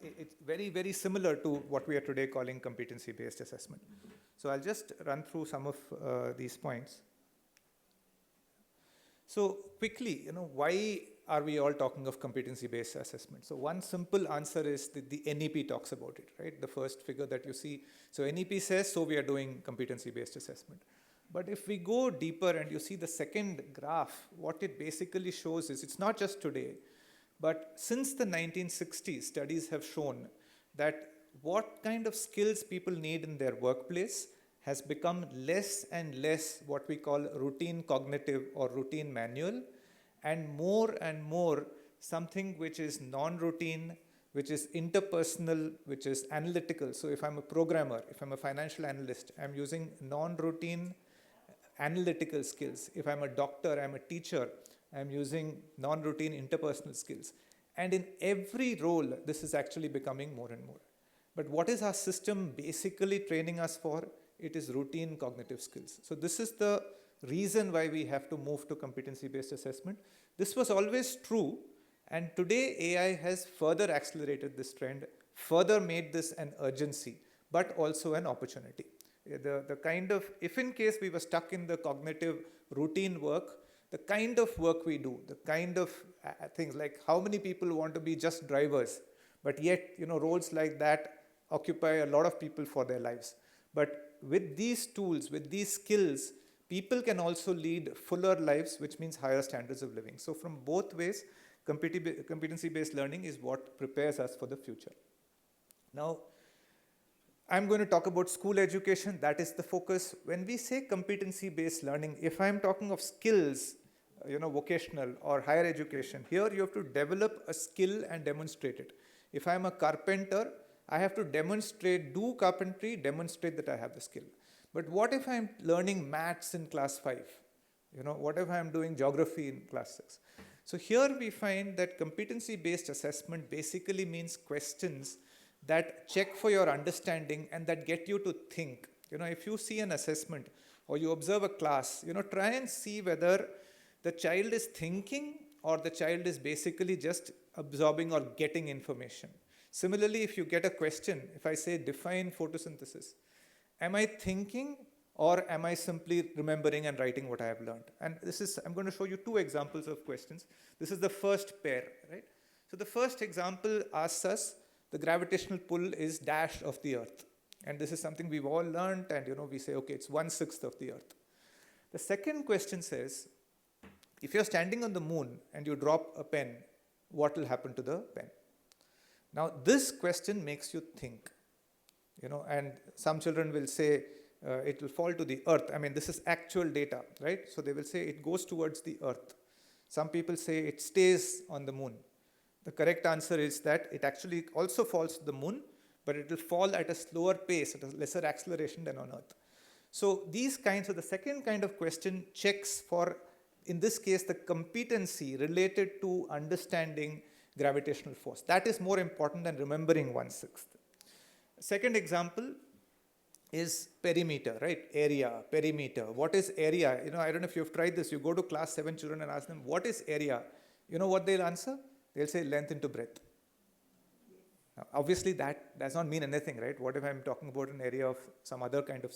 it's very, very similar to what we are today calling competency-based assessment. So I'll just run through some of these points. So quickly, why are we all talking of competency-based assessment? So one simple answer is that the NEP talks about it, right? The first figure that you see. So NEP says, so we are doing competency-based assessment. But if we go deeper and you see the second graph, what it basically shows is, it's not just today, but since the 1960s, studies have shown that what kind of skills people need in their workplace has become less and less what we call routine cognitive or routine manual, and more something which is non-routine, which is interpersonal, which is analytical. So if I'm a programmer, if I'm a financial analyst, I'm using non-routine analytical skills. If I'm a doctor, I'm a teacher, I'm using non-routine interpersonal skills. And in every role, this is actually becoming more and more. But what is our system basically training us for? It is routine cognitive skills. So this is the reason why we have to move to competency-based assessment. This was always true, and today AI has further accelerated this trend, further made this an urgency, but also an opportunity. The kind of, if in case we were stuck in the cognitive routine work, the kind of work we do, the kind of things like how many people want to be just drivers, but yet, roles like that occupy a lot of people for their lives. But with these tools, with these skills, people can also lead fuller lives, which means higher standards of living. So from both ways, competency-based learning is what prepares us for the future. Now, I'm going to talk about school education. That is the focus. When we say competency-based learning, if I'm talking of skills, vocational or higher education, here you have to develop a skill and demonstrate it. If I'm a carpenter, I have to do carpentry, demonstrate that I have the skill. But what if I'm learning maths in class 5? What if I'm doing geography in class 6? So here we find that competency-based assessment basically means questions that check for your understanding and that get you to think. If you see an assessment or you observe a class, try and see whether the child is thinking or the child is basically just absorbing or getting information. Similarly, if you get a question, if I say define photosynthesis, am I thinking or am I simply remembering and writing what I have learned? And I'm going to show you 2 examples of questions. This is the first pair, right? So the first example asks us, the gravitational pull is dash of the earth. And this is something we've all learned, and we say, okay, it's 1/6 of the earth. The second question says, if you're standing on the moon and you drop a pen, what will happen to the pen? Now, this question makes you think, and some children will say it will fall to the earth. I mean, this is actual data, right? So they will say it goes towards the earth. Some people say it stays on the moon. The correct answer is that it actually also falls to the moon, but it will fall at a slower pace, at a lesser acceleration than on earth. So these kinds of, the second kind of question checks for, in this case, the competency related to understanding gravitational force. That is more important than remembering 1/6. Second example is perimeter, right? Area, perimeter. What is area? I don't know if you've tried this. You go to class 7 children and ask them, what is area? You know what they'll answer? They'll say length into breadth. Now, obviously, that does not mean anything, right? What if I'm talking about an area of some other kind of...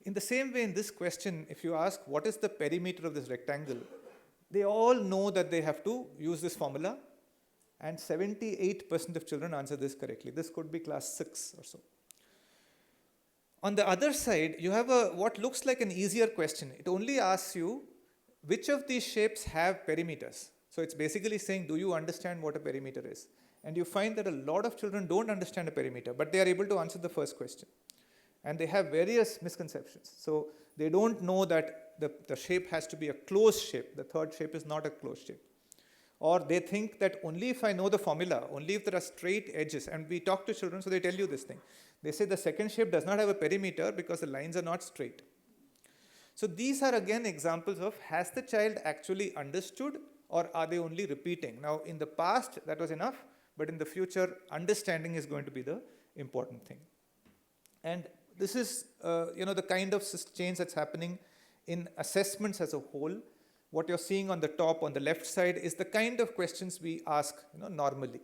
In the same way, in this question, if you ask, what is the perimeter of this rectangle? They all know that they have to use this formula, and 78% of children answer this correctly. This could be class 6 or so. On the other side, you have what looks like an easier question. It only asks you which of these shapes have perimeters. So it's basically saying, do you understand what a perimeter is? And you find that a lot of children don't understand a perimeter, but they are able to answer the first question. And they have various misconceptions. So they don't know that the shape has to be a closed shape. The third shape is not a closed shape. Or they think that only if I know the formula, only if there are straight edges, and we talk to children, so they tell you this thing. They say the second shape does not have a perimeter because the lines are not straight. So these are again examples of, has the child actually understood, or are they only repeating? Now in the past that was enough, but in the future understanding is going to be the important thing. And this is the kind of change that's happening in assessments as a whole. What you're seeing on the top, on the left side, is the kind of questions we ask normally.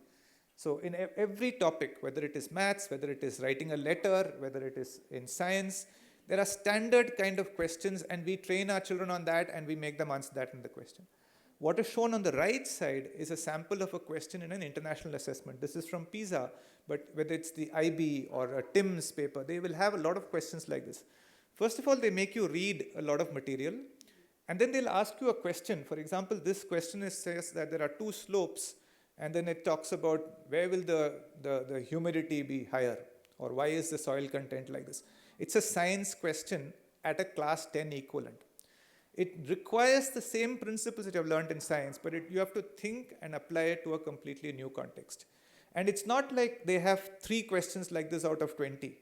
So in every topic, whether it is maths, whether it is writing a letter, whether it is in science, there are standard kind of questions, and we train our children on that and we make them answer that in the question. What is shown on the right side is a sample of a question in an international assessment. This is from PISA, but whether it's the IB or a TIMSS paper, they will have a lot of questions like this. First of all, they make you read a lot of material, and then they'll ask you a question. For example, this question says that there are two slopes, and then it talks about where will the humidity be higher, or why is the soil content like this. It's a science question at a class 10 equivalent. It requires the same principles that you have learned in science, but you have to think and apply it to a completely new context. And it's not like they have 3 questions like this out of 20.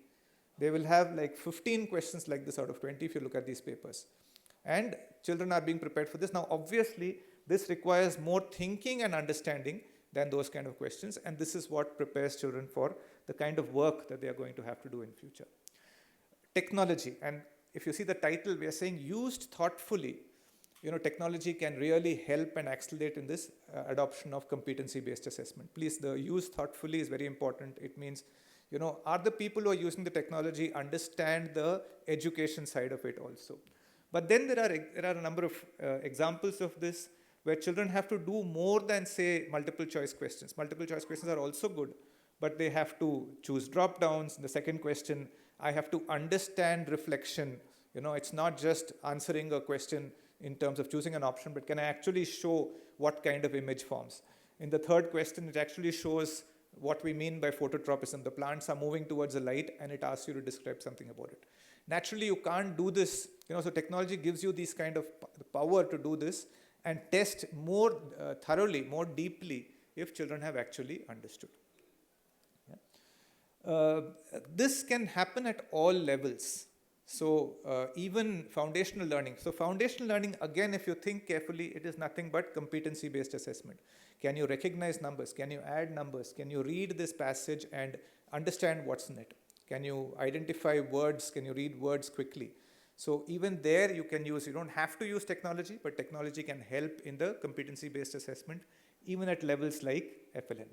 They will have like 15 questions like this out of 20 if you look at these papers. And children are being prepared for this. Now, obviously, this requires more thinking and understanding than those kind of questions. And this is what prepares children for the kind of work that they are going to have to do in future. Technology. And if you see the title, we are saying used thoughtfully. Technology can really help and accelerate in this adoption of competency-based assessment. Please, the use thoughtfully is very important. It means, are the people who are using the technology understand the education side of it also? But then there are a number of examples of this where children have to do more than, say, multiple choice questions. Multiple choice questions are also good, but they have to choose drop downs. The second question, I have to understand reflection. It's not just answering a question in terms of choosing an option, but can I actually show what kind of image forms? In the third question, it actually shows what we mean by phototropism. The plants are moving towards the light, and it asks you to describe something about it. Naturally, you can't do this. So technology gives you this kind of power to do this and test more thoroughly, more deeply, if children have actually understood. This can happen at all levels. So even foundational learning. So foundational learning, again, if you think carefully, it is nothing but competency-based assessment. Can you recognize numbers? Can you add numbers? Can you read this passage and understand what's in it? Can you identify words? Can you read words quickly? So even there you don't have to use technology, but technology can help in the competency-based assessment, even at levels like FLN.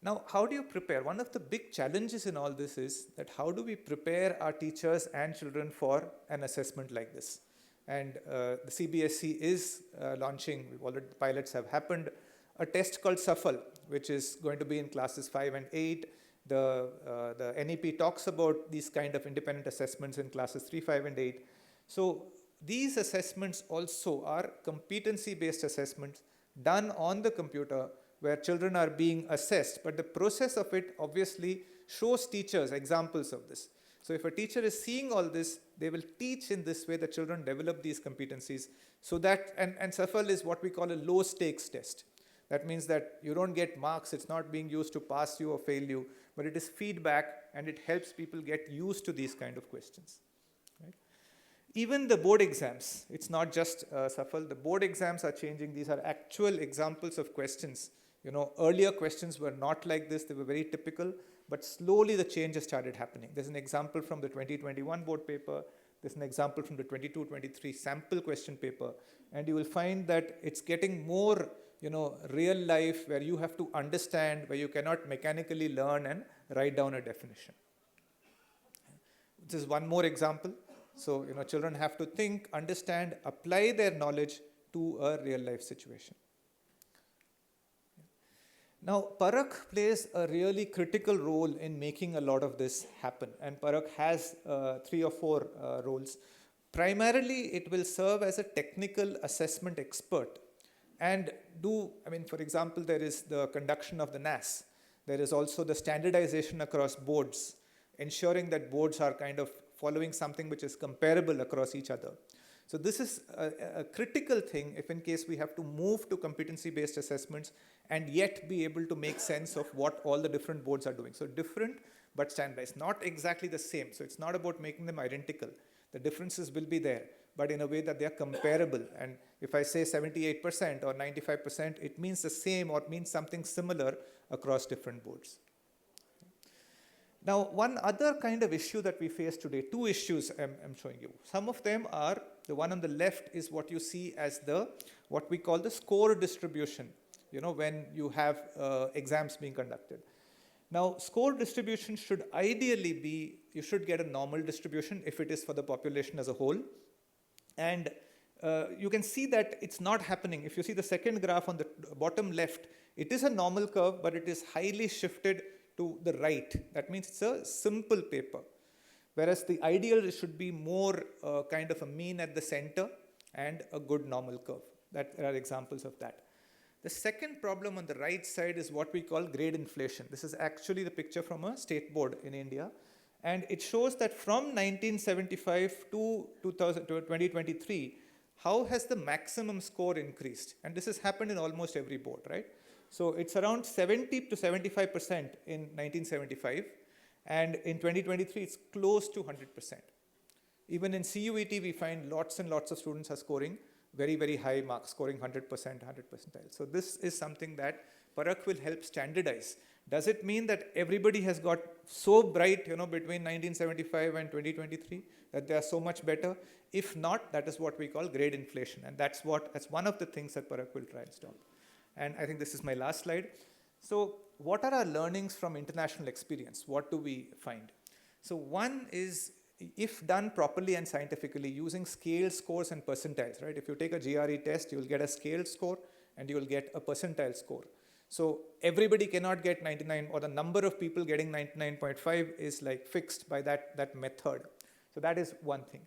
Now, how do you prepare? One of the big challenges in all this is that how do we prepare our teachers and children for an assessment like this? And the CBSE is launching, already pilots have happened, a test called SAFAL, which is going to be in classes 5 and 8. The NEP talks about these kind of independent assessments in classes 3, 5, and 8. So these assessments also are competency-based assessments done on the computer, where children are being assessed, but the process of it obviously shows teachers examples of this. So if a teacher is seeing all this, they will teach in this way that children develop these competencies. So that, and SAFAL is what we call a low stakes test. That means that you don't get marks, it's not being used to pass you or fail you, but it is feedback, and it helps people get used to these kind of questions. Right? Even the board exams, it's not just SAFAL, the board exams are changing. These are actual examples of questions. Earlier questions were not like this, they were very typical, but slowly the change has started happening. There's an example from the 2021 board paper, there's an example from the 22-23 sample question paper, and you will find that it's getting more, real life, where you have to understand, where you cannot mechanically learn and write down a definition. This is one more example. So, children have to think, understand, apply their knowledge to a real life situation. Now, PARAKH plays a really critical role in making a lot of this happen, and PARAKH has 3 or 4 roles. Primarily, it will serve as a technical assessment expert and for example, there is the conduction of the NAS. There is also the standardization across boards, ensuring that boards are kind of following something which is comparable across each other. So this is a critical thing if in case we have to move to competency-based assessments and yet be able to make sense of what all the different boards are doing. So different but standardized, not exactly the same. So it's not about making them identical. The differences will be there, but in a way that they are comparable. And if I say 78% or 95%, it means the same or means something similar across different boards. Now, one other kind of issue that we face today, 2 issues I'm showing you. Some of them are, the one on the left is what you see as what we call the score distribution, when you have exams being conducted. Now, score distribution should ideally be, you should get a normal distribution if it is for the population as a whole. And you can see that it's not happening. If you see the second graph on the bottom left, it is a normal curve, but it is highly shifted to the right. That means it's a simple paper. Whereas the ideal should be more kind of a mean at the center and a good normal curve. There are examples of that. The second problem on the right side is what we call grade inflation. This is actually the picture from a state board in India. And it shows that from 1975 to 2023, how has the maximum score increased? And this has happened in almost every board, right? So it's around 70 to 75% in 1975. And in 2023, it's close to 100%. Even in CUET, we find lots and lots of students are scoring very, very high marks, scoring 100%, 100 percentile. So this is something that PARAKH will help standardize. Does it mean that everybody has got so bright, between 1975 and 2023, that they are so much better? If not, that is what we call grade inflation. And that's one of the things that PARAKH will try and stop. And I think this is my last slide. So what are our learnings from international experience? What do we find? So one is, if done properly and scientifically, using scale scores and percentiles, right? If you take a GRE test, you will get a scaled score and you will get a percentile score. So everybody cannot get 99, or the number of people getting 99.5 is like fixed by that method. So that is one thing.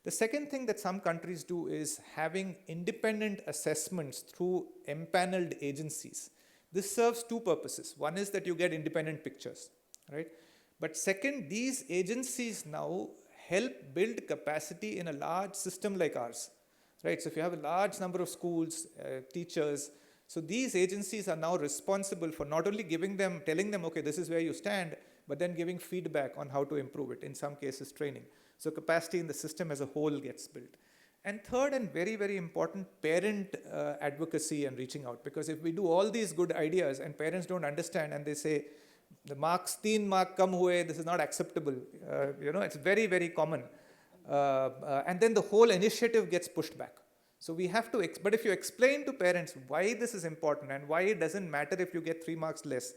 The second thing that some countries do is having independent assessments through empaneled agencies. This serves 2 purposes. One is that you get independent pictures, right? But second, these agencies now help build capacity in a large system like ours, right? So if you have a large number of schools, teachers, so these agencies are now responsible for not only telling them, okay, this is where you stand, but then giving feedback on how to improve it, in some cases training. So capacity in the system as a whole gets built. And third, and very, very important, parent advocacy and reaching out. Because if we do all these good ideas and parents don't understand and they say, the marks, 3 mark kam hue, this is not acceptable. It's very, very common. And then the whole initiative gets pushed back. So we have to, but if you explain to parents why this is important and why it doesn't matter if you get 3 marks less,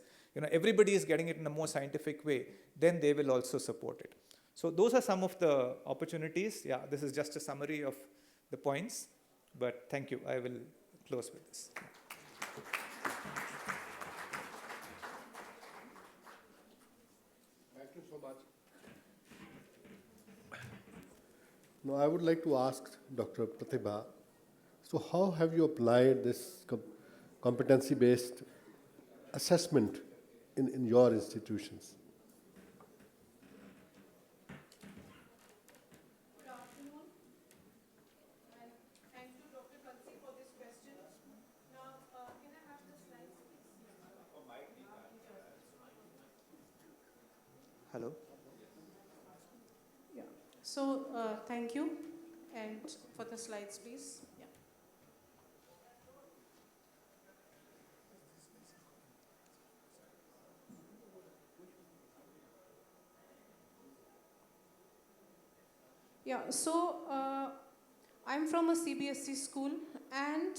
everybody is getting it in a more scientific way, then they will also support it. So those are some of the opportunities. Yeah, this is just a summary of the points, but thank you. I will close with this.
Thank you so much. Now, I would like to ask Dr. Pratibha, so how have you applied this competency-based assessment in your institutions?
Good afternoon, and thank you, Dr. Kalsi, for this question. Now, can I have the slides, please?
Hello.
Yeah. So, thank you, and for the slides, please. Yeah. Yeah, so I'm from a CBSE school, and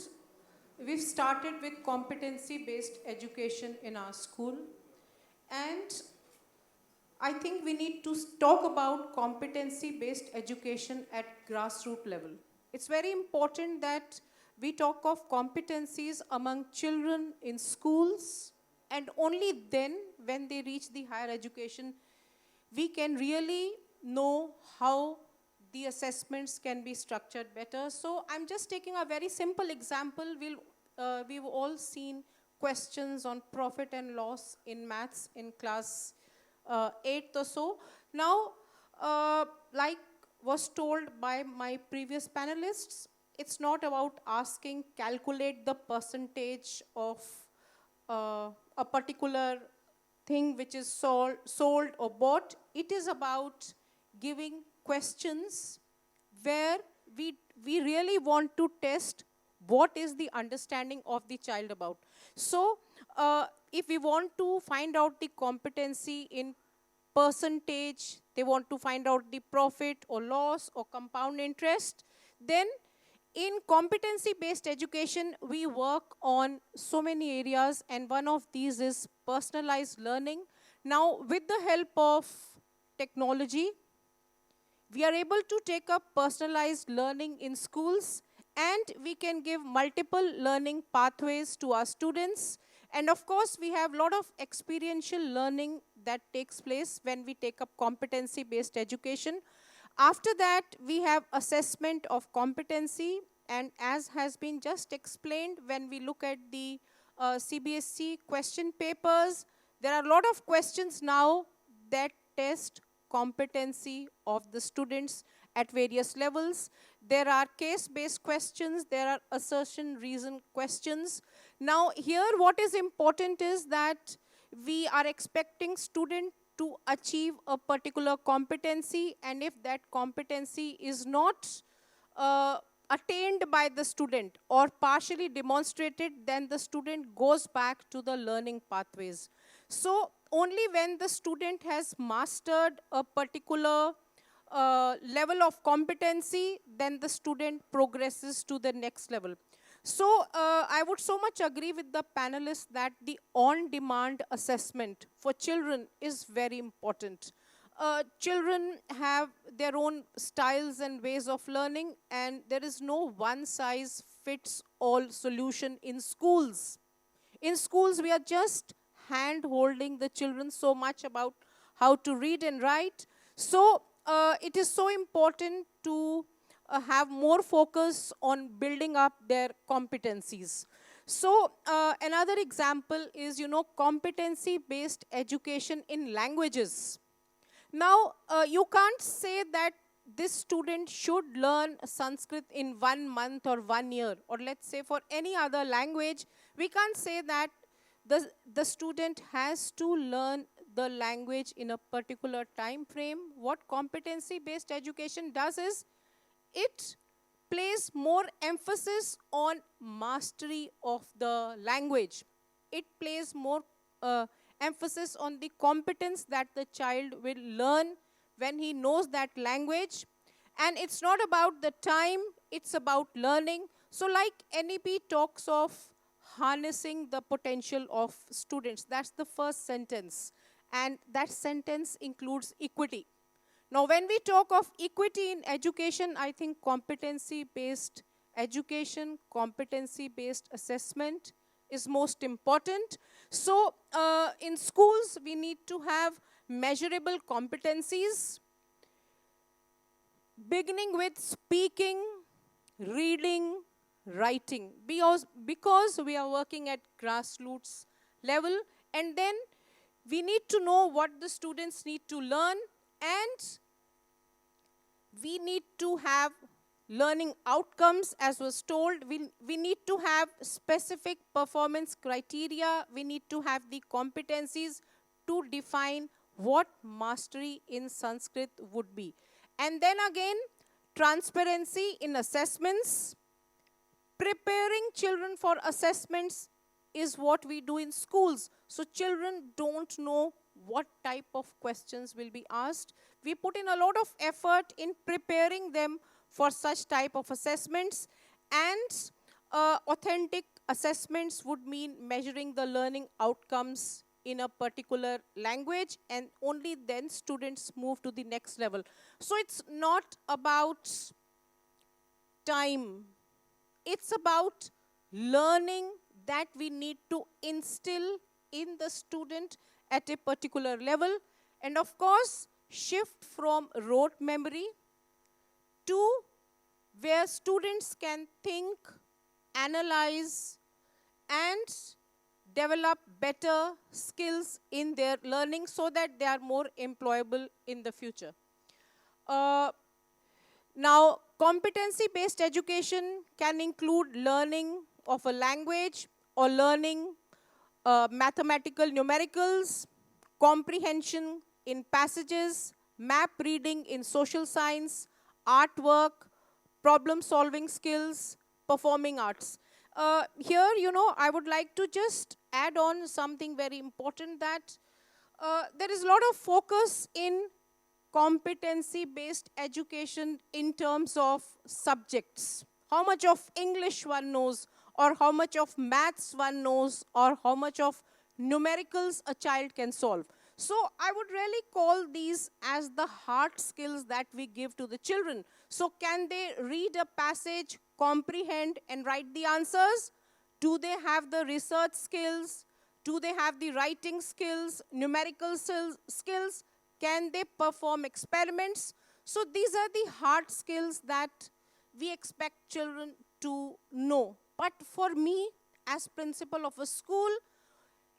we've started with competency-based education in our school. And I think we need to talk about competency-based education at grassroots level. It's very important that we talk of competencies among children in schools, and only then, when they reach the higher education, we can really know how the assessments can be structured better. So I'm just taking a very simple example. We've all seen questions on profit and loss in maths in class 8th or so. Now, like was told by my previous panelists, it's not about asking, calculate the percentage of a particular thing which is sold or bought. It is about giving questions where we really want to test what is the understanding of the child about. So if we want to find out the competency in percentage, they want to find out the profit or loss or compound interest, then in competency-based education, we work on so many areas, and one of these is personalized learning. Now, with the help of technology, we are able to take up personalized learning in schools, and we can give multiple learning pathways to our students. And of course, we have a lot of experiential learning that takes place when we take up competency-based education. After that, we have assessment of competency, and as has been just explained, when we look at the CBSE question papers, there are a lot of questions now that test competency of the students at various levels. There are case-based questions, there are assertion reason questions. Now here what is important is that we are expecting student to achieve a particular competency, and if that competency is not attained by the student or partially demonstrated, then the student goes back to the learning pathways. So only when the student has mastered a particular level of competency, then the student progresses to the next level. So I would so much agree with the panelists that the on-demand assessment for children is very important. Children have their own styles and ways of learning, and there is no one-size-fits-all solution in schools. In schools, we are just hand-holding the children so much about how to read and write. So it is so important to have more focus on building up their competencies. So another example is, competency-based education in languages. Now, you can't say that this student should learn Sanskrit in 1 month or 1 year, or let's say for any other language, we can't say that the student has to learn the language in a particular time frame. What competency-based education does is, it places more emphasis on mastery of the language. It places more emphasis on the competence that the child will learn when he knows that language. And it's not about the time, it's about learning. So like NEP talks of harnessing the potential of students. That's the first sentence. And that sentence includes equity. Now, when we talk of equity in education, I think competency-based education, competency-based assessment is most important. So, in schools, we need to have measurable competencies, beginning with speaking, reading, writing, because we are working at grassroots level, and then we need to know what the students need to learn, and we need to have learning outcomes, as was told. We need to have specific performance criteria. We need to have the competencies to define what mastery in Sanskrit would be. And then again, transparency in assessments. Preparing children for assessments is what we do in schools. So children don't know what type of questions will be asked. We put in a lot of effort in preparing them for such type of assessments, and authentic assessments would mean measuring the learning outcomes in a particular language, and only then students move to the next level. So it's not about time. It's about learning that we need to instill in the student at a particular level. And of course, shift from rote memory to where students can think, analyze, and develop better skills in their learning so that they are more employable in the future. Now, competency-based education can include learning of a language or learning mathematical numericals, comprehension in passages, map reading in social science, artwork, problem-solving skills, performing arts. Here, I would like to just add on something very important, that there is a lot of focus in competency-based education in terms of subjects. How much of English one knows, or how much of maths one knows, or how much of numericals a child can solve. So I would really call these as the hard skills that we give to the children. So can they read a passage, comprehend, and write the answers? Do they have the research skills? Do they have the writing skills, numerical skills? Can they perform experiments? So these are the hard skills that we expect children to know. But for me, as principal of a school,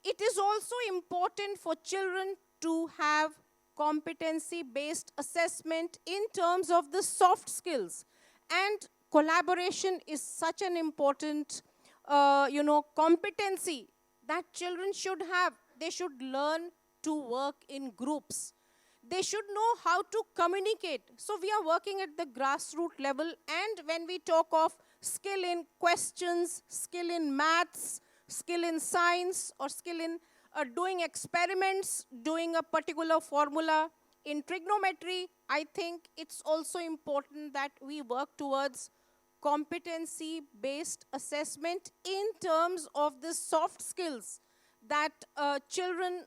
it is also important for children to have competency-based assessment in terms of the soft skills. And collaboration is such an important, competency that children should have. They should learn to work in groups. They should know how to communicate. So we are working at the grassroots level, and when we talk of skill in questions, skill in maths, skill in science, or skill in doing experiments, doing a particular formula in trigonometry, I think it's also important that we work towards competency-based assessment in terms of the soft skills that children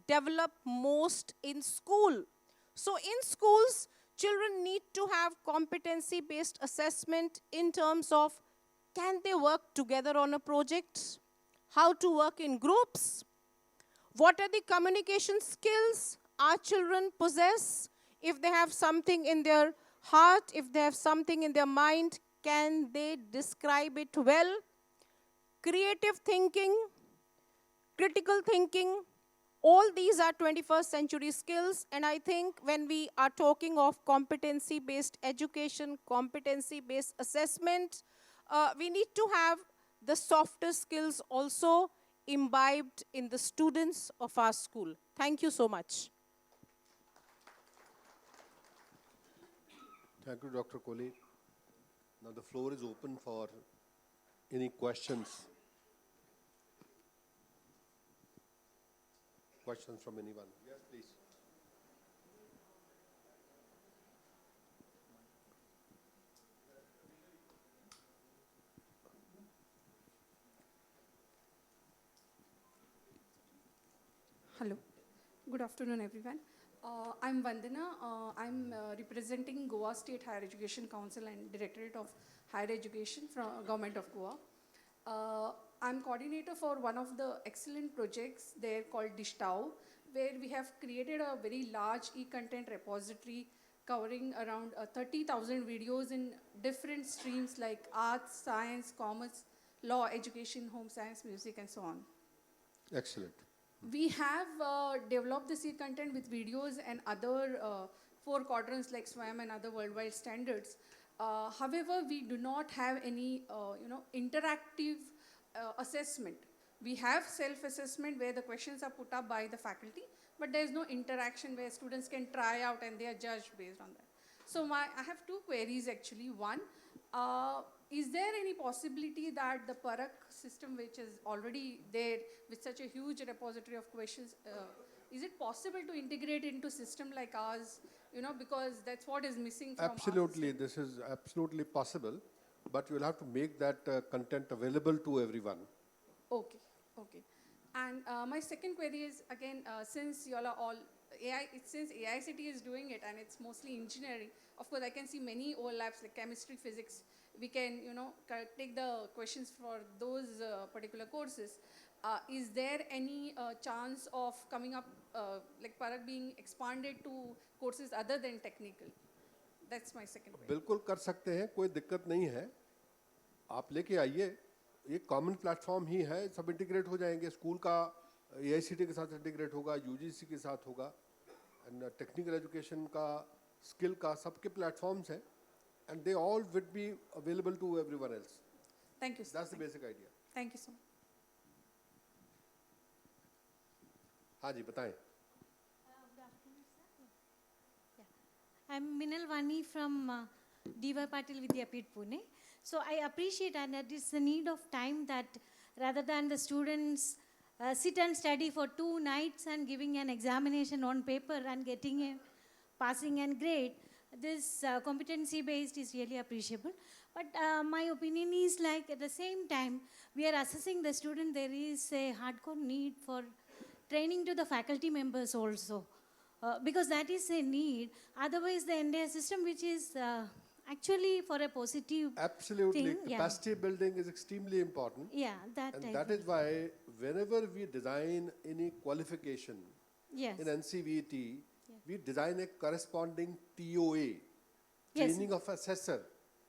develop most in school. So in schools, children need to have competency-based assessment in terms of, can they work together on a project? How to work in groups? What are the communication skills our children possess? If they have something in their heart, if they have something in their mind, can they describe it well? Creative thinking, critical thinking, all these are 21st century skills, and I think when we are talking of competency-based education, competency-based assessment, we need to have the softer skills also imbibed in the students of our school. Thank you so much.
Thank you, Dr. Kohli. Now the floor is open for any questions. Questions from anyone? Yes, please.
Hello. Good afternoon, everyone. I'm Vandana. I'm representing Goa State Higher Education Council and Directorate of Higher Education from Government of Goa. I'm coordinator for one of the excellent projects there called Dishtao, where we have created a very large e-content repository covering around 30,000 videos in different streams like arts, science, commerce, law, education, home science, music, and so on.
Excellent.
We have developed this e-content with videos and other 4 quadrants like SWAM and other worldwide standards. However, we do not have any interactive assessment. We have self-assessment where the questions are put up by the faculty, but there is no interaction where students can try out and they are judged based on that. So I have 2 queries actually. One, is there any possibility that the PARAKH system, which is already there with such a huge repository of questions, is it possible to integrate into system like ours? Because that's what is missing from
Absolutely, this is absolutely possible, but you'll have to make that content available to everyone.
Okay, okay. And my second query is, again, since you all are all since AICT is doing it and it's mostly engineering, of course I can see many overlaps like chemistry, physics, we can, take the questions for those particular courses. Is there any chance of coming up, like PARAKH being expanded to courses other than technical? That's my second question.
बिल्कुल कर सकते हैं, कोई दिक्कत नहीं है, आप लेके आइए, ये कॉमन प्लेटफॉर्म ही है, सब इंटीग्रेट हो जाएंगे, स्कूल का AICTE के साथ इंटीग्रेट होगा, UGC के साथ होगा, एंड टेक्निकल एजुकेशन का, स्किल का, सबके प्लेटफॉर्म्स हैं, and they all will be available to everyone else.
Thank you, sir.
That's the basic idea.
Thank you so much.
हाँ जी, बताएं.
Good afternoon, sir. Yeah. I'm Minal Vani from D.Y. Patil Vidyapit, Pune. So I appreciate, and it is the need of time that rather than the students sit and study for 2 nights and giving an examination on paper and getting a passing and grade, this competency based is really appreciable. But my opinion is like at the same time, we are assessing the student, there is a hardcore need for training to the faculty members also. Because that is a need. Otherwise, the entire system, which is actually for a positive
Absolutely,
thing, yeah.
capacity building is extremely important.
Yeah, that
And
I
that
think.
is why whenever we design any qualification
Yes.
in NCVT, we design a corresponding TOA,
Yes.
training of assessor,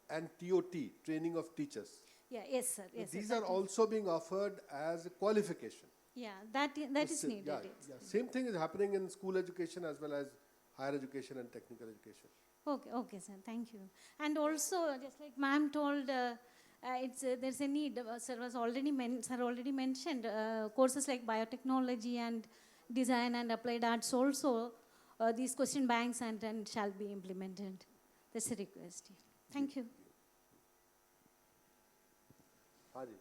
and TOT, training of teachers.
Yeah, yes, sir. Yes, sir.
These
That
are
is-
also being offered as a qualification.
Yeah, that is
So,
needed.
yeah,
Yes.
yeah. Same thing is happening in school education as well as higher education and technical education.
Okay, sir. Thank you. And also, just like ma'am told, there's a need. Sir already mentioned courses like biotechnology and design and applied arts also. These question banks and shall be implemented. That's a request. Thank you.
हाँ जी.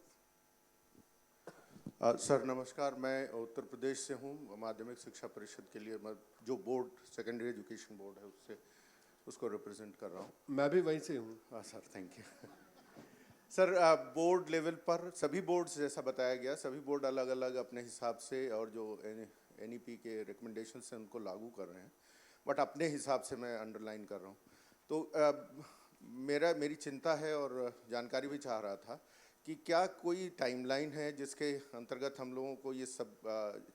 Sir नमस्कार, मैं उत्तर प्रदेश से हूँ, माध्यमिक शिक्षा परिषद के लिए मैं जो बोर्ड सेकेंडरी एजुकेशन बोर्ड है उससे उसको रिप्रेजेंट कर रहा हूँ.
मैं भी वहीं से हूँ.
हाँ sir, thank you. Sir board level पर सभी बोर्ड्स जैसा बताया गया, सभी बोर्ड अलग अलग अपने हिसाब से और जो NEP के रिकमेंडेशन से उनको लागू कर रहे हैं, बट अपने हिसाब से मैं अंडरलाइन कर रहा हूँ. तो मेरी चिंता है और जानकारी भी चाह रहा था कि क्या कोई टाइमलाइन है जिसके अंतर्गत हम लोगों को ये सब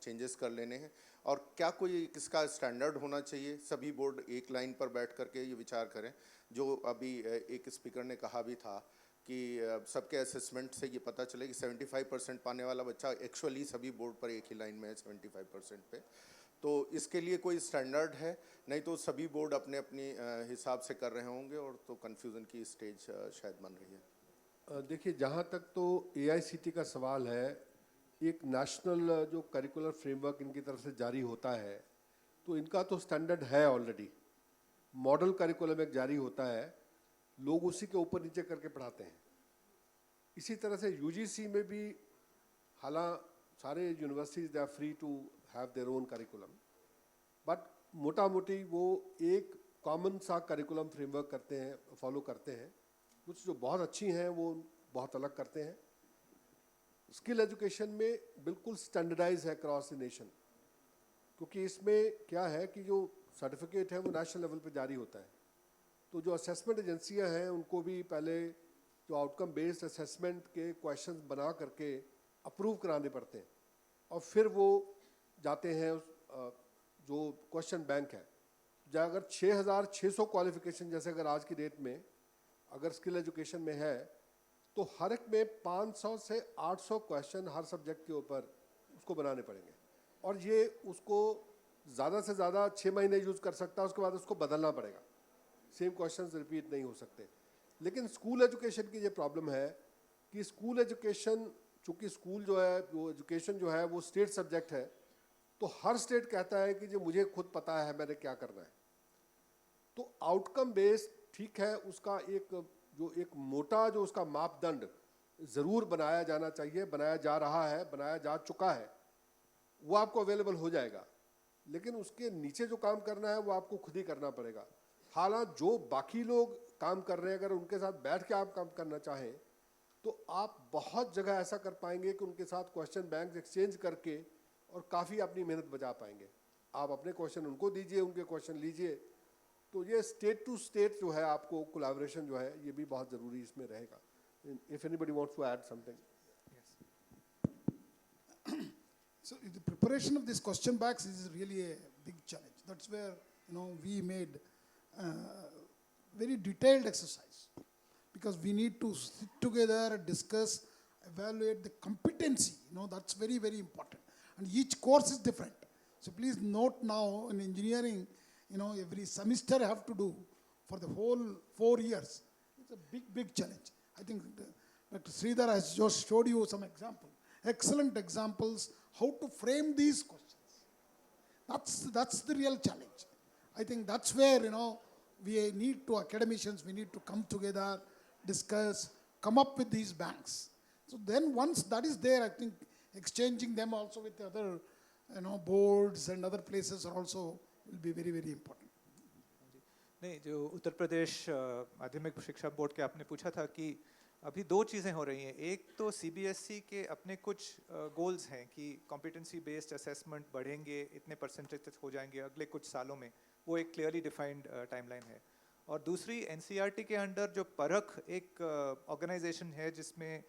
चेंजेस कर लेने हैं, और क्या कोई किसका स्टैंडर्ड होना चाहिए. सभी बोर्ड एक लाइन पर बैठ करके ये विचार करें, जो अभी एक स्पीकर ने कहा भी था कि सबके असेसमेंट से ये पता चले कि 75% पाने वाला बच्चा एक्चुअली सभी बोर्ड पर एक ही लाइन में है 75% पे. तो इसके लिए कोई स्टैंडर्ड है, नहीं तो सभी बोर्ड अपने अपने हिसाब से कर रहे होंगे और तो कन्फ्यूज़न की स्टेज शायद बन रही है.
देखिए, जहाँ तक तो AICTE का सवाल है, एक नेशनल जो करिकुलर फ्रेमवर्क इनकी तरफ से जारी होता है, तो इनका तो स्टैंडर्ड है ऑलरेडी. मॉडल करिकुलम एक जारी होता है, लोग उसी के ऊपर नीचे करके पढ़ाते हैं. इसी तरह से UGC में भी, हालांकि सारे universities they are free to have their own curriculum, but मोटा मोटी वो एक कॉमन सा करिकुलम फ्रेमवर्क करते हैं, फॉलो करते हैं. कुछ जो बहुत अच्छी हैं वो बहुत अलग करते हैं. स्किल एजुकेशन में बिल्कुल स्टैंडर्डाइज है क्रॉस द नेशन, क्योंकि इसमें क्या है कि जो सर्टिफिकेट है वो नेशनल लेवल पे जारी होता है. तो जो असेसमेंट एजेंसियां हैं उनको भी पहले जो आउटकम बेस्ड असेसमेंट के क्वेश्चंस बना करके अप्रूव कराने पड़ते हैं, और फिर वो जाते हैं जो क्वेश्चन बैंक है. अगर 6,600 क्वालिफिकेशन जैसे अगर आज की डेट में अगर स्किल एजुकेशन में है, तो हर एक में 500 से 800 क्वेश्चन हर सब्जेक्ट के ऊपर उसको बनाने पड़ेंगे, और ये उसको ज़्यादा से ज़्यादा 6 महीने यूज़ कर सकता है, उसके बाद उसको बदलना पड़ेगा. सेम क्वेश्चंस रिपीट नहीं हो सकते. लेकिन स्कूल एजुकेशन की ये प्रॉब्लम है कि स्कूल एजुकेशन, चूँकि स्कूल जो है, वो एजुकेशन जो है वो स्टेट सब्जेक्ट है, तो हर स्टेट कहता है कि जो मुझे खुद पता है मैंने क्या करना है. तो आउटकम बेस्ड ठीक है, उसका एक मोटा जो उसका मापदंड ज़रूर बनाया जाना चाहिए, बनाया जा रहा है, बनाया जा चुका है, वो आपको अवेलेबल हो जाएगा. लेकिन उसके नीचे जो काम करना है वो आपको खुद ही करना पड़ेगा. हालांकि जो बाकी लोग काम कर रहे हैं, अगर उनके साथ बैठ के आप काम करना चाहें तो आप बहुत जगह ऐसा कर पाएंगे कि उनके साथ क्वेश्चन बैंक एक्सचेंज करके और काफ़ी अपनी मेहनत बचा पाएंगे. आप अपने क्वेश्चन उनको दीजिए, उनके क्वेश्चन लीजिए, तो ये स्टेट टू स्टेट जो है आपको कोलैबोरेशन जो है ये भी बहुत ज़रूरी इसमें रहेगा. If anybody wants to add something.
So the preparation of these question banks is really a big challenge. That's where we made very detailed exercise, because we need to sit together, discuss, evaluate the competency. That's very, very important. And each course is different. So please note now in engineering, every semester I have to do for the whole 4 years. It's a big, big challenge. I think Dr. Sridhar has just showed you some examples, excellent examples, how to frame these questions. That's the real challenge. I think that's where, we need to, academicians, we need to come together, discuss, come up with these banks. So then once that is there, I think exchanging them also with the other, boards and other places are also will be very, very important.
नहीं, जो उत्तर प्रदेश माध्यमिक शिक्षा board के आपने पूछा था कि अभी 2 चीज़ें हो रही हैं. एक तो सीबीएसई के अपने कुछ गोल्स हैं कि कॉम्पिटेंसी बेस्ड असेसमेंट बढ़ेंगे, इतने परसेंटेज तक हो जाएंगे अगले कुछ सालों में. वो एक क्लियरली डिफाइंड टाइमलाइन है. और दूसरी एनसीईआरटी के अंडर जो परख एक ऑर्गेनाइजेशन है जिसमें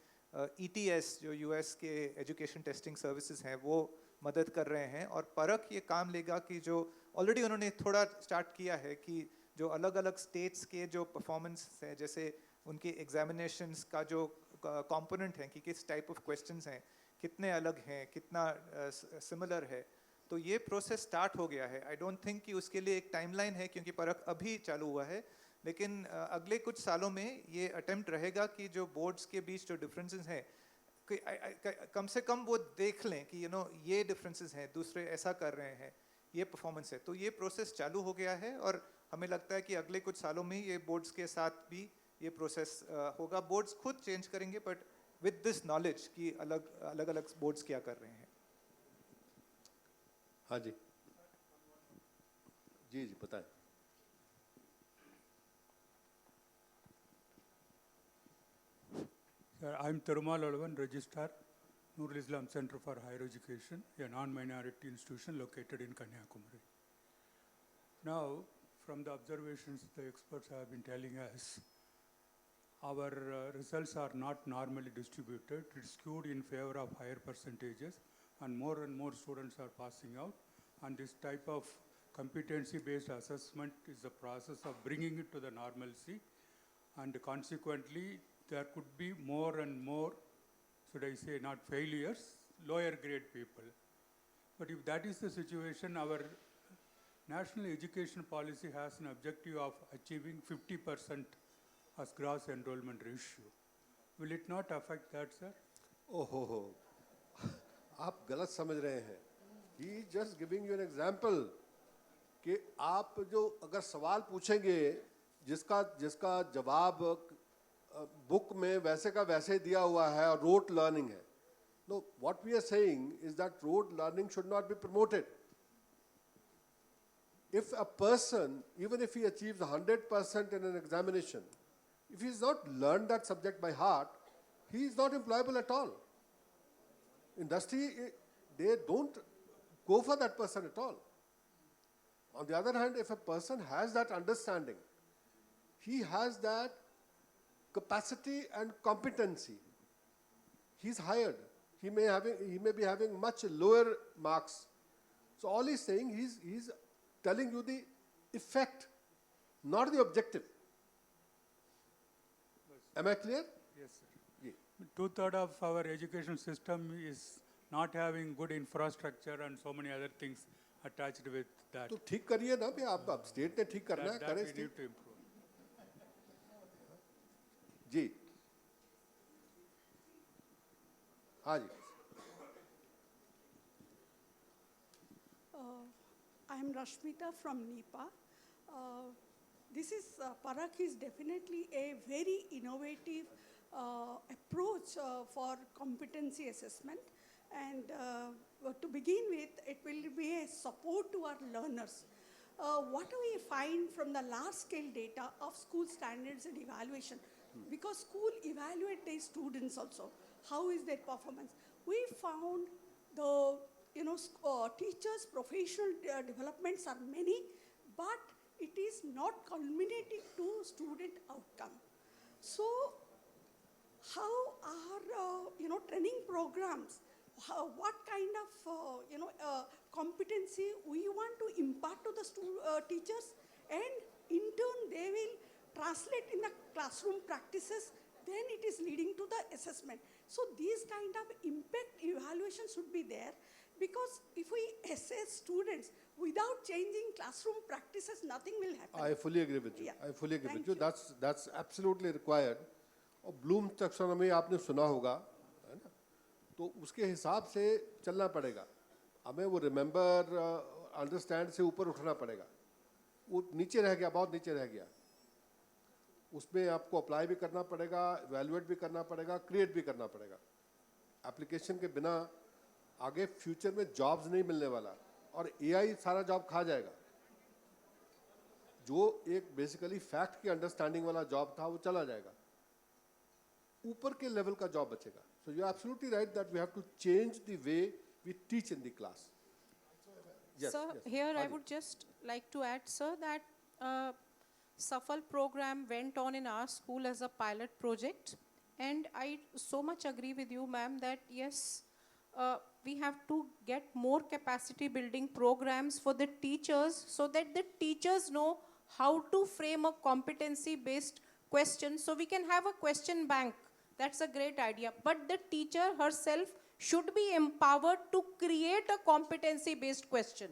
ईटीएस जो यूएस के एजुकेशन टेस्टिंग सर्विसेज हैं वो मदद कर रहे हैं. और परख ये काम लेगा कि जो ऑलरेडी उन्होंने थोड़ा स्टार्ट किया है कि जो अलग अलग स्टेट्स के जो परफॉर्मेंस हैं, जैसे उनके एग्जामिनेशंस का जो कंपोनेंट है कि किस टाइप ऑफ क्वेश्चंस हैं, कितने अलग हैं, कितना सिमिलर है, तो ये प्रोसेस स्टार्ट हो गया है. आई डोंट थिंक कि उसके लिए एक टाइमलाइन है क्योंकि परख अभी चालू हुआ है, लेकिन अगले कुछ सालों में ये अटेम्प्ट रहेगा कि जो बोर्ड्स के बीच जो डिफरेंसेस हैं कम से कम वो देख लें कि ये डिफरेंसेस हैं, दूसरे ऐसा कर रहे हैं, ये परफॉर्मेंस है. तो ये प्रोसेस चालू हो गया है और हमें लगता है कि अगले कुछ सालों में ये बोर्ड्स के साथ भी ये प्रोसेस होगा. बोर्ड्स खुद चेंज करेंगे बट विद दिस नॉलेज कि अलग अलग बोर्ड्स क्या कर रहे हैं.
हाँ जी जी जी बताएं.
Sir, I'm Thirumal Olavan, Registrar, Nurul Islam Center for Higher Education, a non-minority institution located in Kanyakumari. Now, from the observations the experts have been telling us, our results are not normally distributed. It's skewed in favor of higher percentages, and more students are passing out. And this type of competency-based assessment is the process of bringing it to the normalcy, and consequently, there could be more and more, should I say, not failures, lower grade people. But if that is the situation, our national education policy has an objective of achieving 50% as gross enrollment ratio. Will it not affect that, sir?
ओहो, आप गलत समझ रहे हैं. He just giving you an example कि आप जो अगर सवाल पूछेंगे जिसका जवाब बुक में वैसे का वैसे दिया हुआ है और rote learning है. No, what we are saying is that rote learning should not be promoted. If a person, even if he achieves 100% in an examination, if he's not learned that subject by heart, he is not employable at all. Industry, they don't go for that person at all. On the other hand, if a person has that understanding, he has that capacity and competency, he's hired. He may be having much lower marks. So all he's saying, he's telling you the effect, not the objective. Am I clear?
Yes, sir.
Yeah.
2/3 of our education system is not having good infrastructure and so many other things attached with that.
तो ठीक करिए ना भी आप state ने ठीक करना है,
that
करें
we
state.
need to improve.
जी हाँ जी.
I'm Rashmita from NEPA. PARAKH is definitely a very innovative approach for competency assessment. And to begin with, it will be a support to our learners. What do we find from the large-scale data of school standards and evaluation? Because school evaluate their students also. How is their performance? We found the teachers' professional developments are many, but it is not culminating to student outcome. So how are training programs, what kind of competency we want to impart to the teachers, and in turn they will translate in the classroom practices, then it is leading to the assessment. So these kind of impact evaluation should be there, because if we assess students without changing classroom practices, nothing will happen.
I fully agree with you.
Yeah.
I fully agree
Thank
with you.
you.
That's absolutely required. और Bloom taxonomy आपने सुना होगा, है ना? तो उसके हिसाब से चलना पड़ेगा. हमें वो रिमेंबर अंडरस्टैंड से ऊपर उठना पड़ेगा. वो नीचे रह गया, बहुत नीचे रह गया. उसमें आपको अप्लाई भी करना पड़ेगा, इवैल्यूएट भी करना पड़ेगा, क्रिएट भी करना पड़ेगा. एप्लीकेशन के बिना आगे फ्यूचर में जॉब्स नहीं मिलने वाला, और एआई सारा जॉब खा जाएगा. जो एक बेसिकली फैक्ट की अंडरस्टैंडिंग वाला जॉब था वो चला जाएगा, ऊपर के लेवल का जॉब बचेगा. So you are absolutely right that we have to change the way we teach in the class.
Sir, here I would just like to add, sir, that Safal program went on in our school as a pilot project, and I so much agree with you, ma'am, that yes, we have to get more capacity building programs for the teachers, so that the teachers know how to frame a competency based question. So we can have a question bank. That's a great idea. But the teacher herself should be empowered to create a competency based question.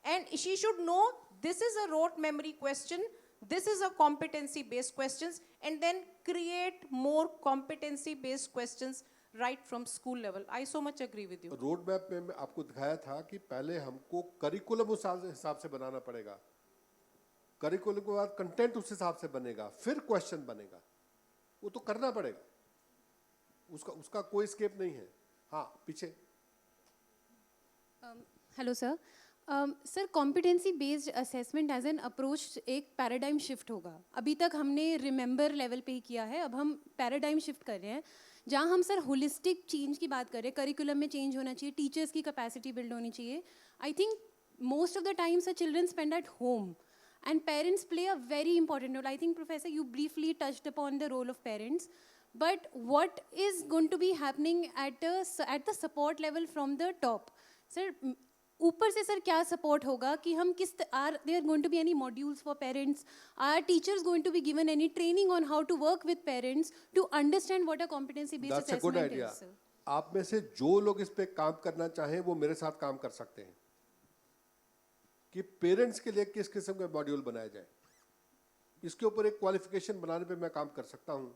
And she should know this is a rote memory question, this is a competency based questions, and then create more competency based questions right from school level. I so much agree with you.
Road map में मैं आपको दिखाया था कि पहले हमको curriculum उस हिसाब से बनाना पड़ेगा, करिकुलम के बाद कंटेंट उस हिसाब से बनेगा, फिर क्वेश्चन बनेगा. वो तो करना पड़ेगा, उसका कोई स्केप नहीं है. हाँ, पीछे.
Hello sir. Sir, competency based assessment as an approach एक पैराडाइम शिफ्ट होगा. अभी तक हमने रिमेंबर लेवल पे ही किया है, अब हम पैराडाइम शिफ्ट कर रहे हैं, जहाँ हम सर होलिस्टिक चेंज की बात कर रहे हैं. करिकुलम में चेंज होना चाहिए, टीचर्स की कैपेसिटी बिल्ड होनी चाहिए. I think most of the time sir children spend at home, and parents play a very important role. I think, Professor, you briefly touched upon the role of parents. But what is going to be happening at the support level from the top? Sir, ऊपर से sir क्या support होगा कि हम किस are there going to be any modules for parents? Are teachers going to be given any training on how to work with parents to understand what a competency based
That's a good
assessment
idea.
is? Sir?
आप में से जो लोग इस पे काम करना चाहें वो मेरे साथ काम कर सकते हैं कि पेरेंट्स के लिए किस किस्म के मॉड्यूल बनाए जाए. इसके ऊपर एक क्वालिफिकेशन बनाने पे मैं काम कर सकता हूं,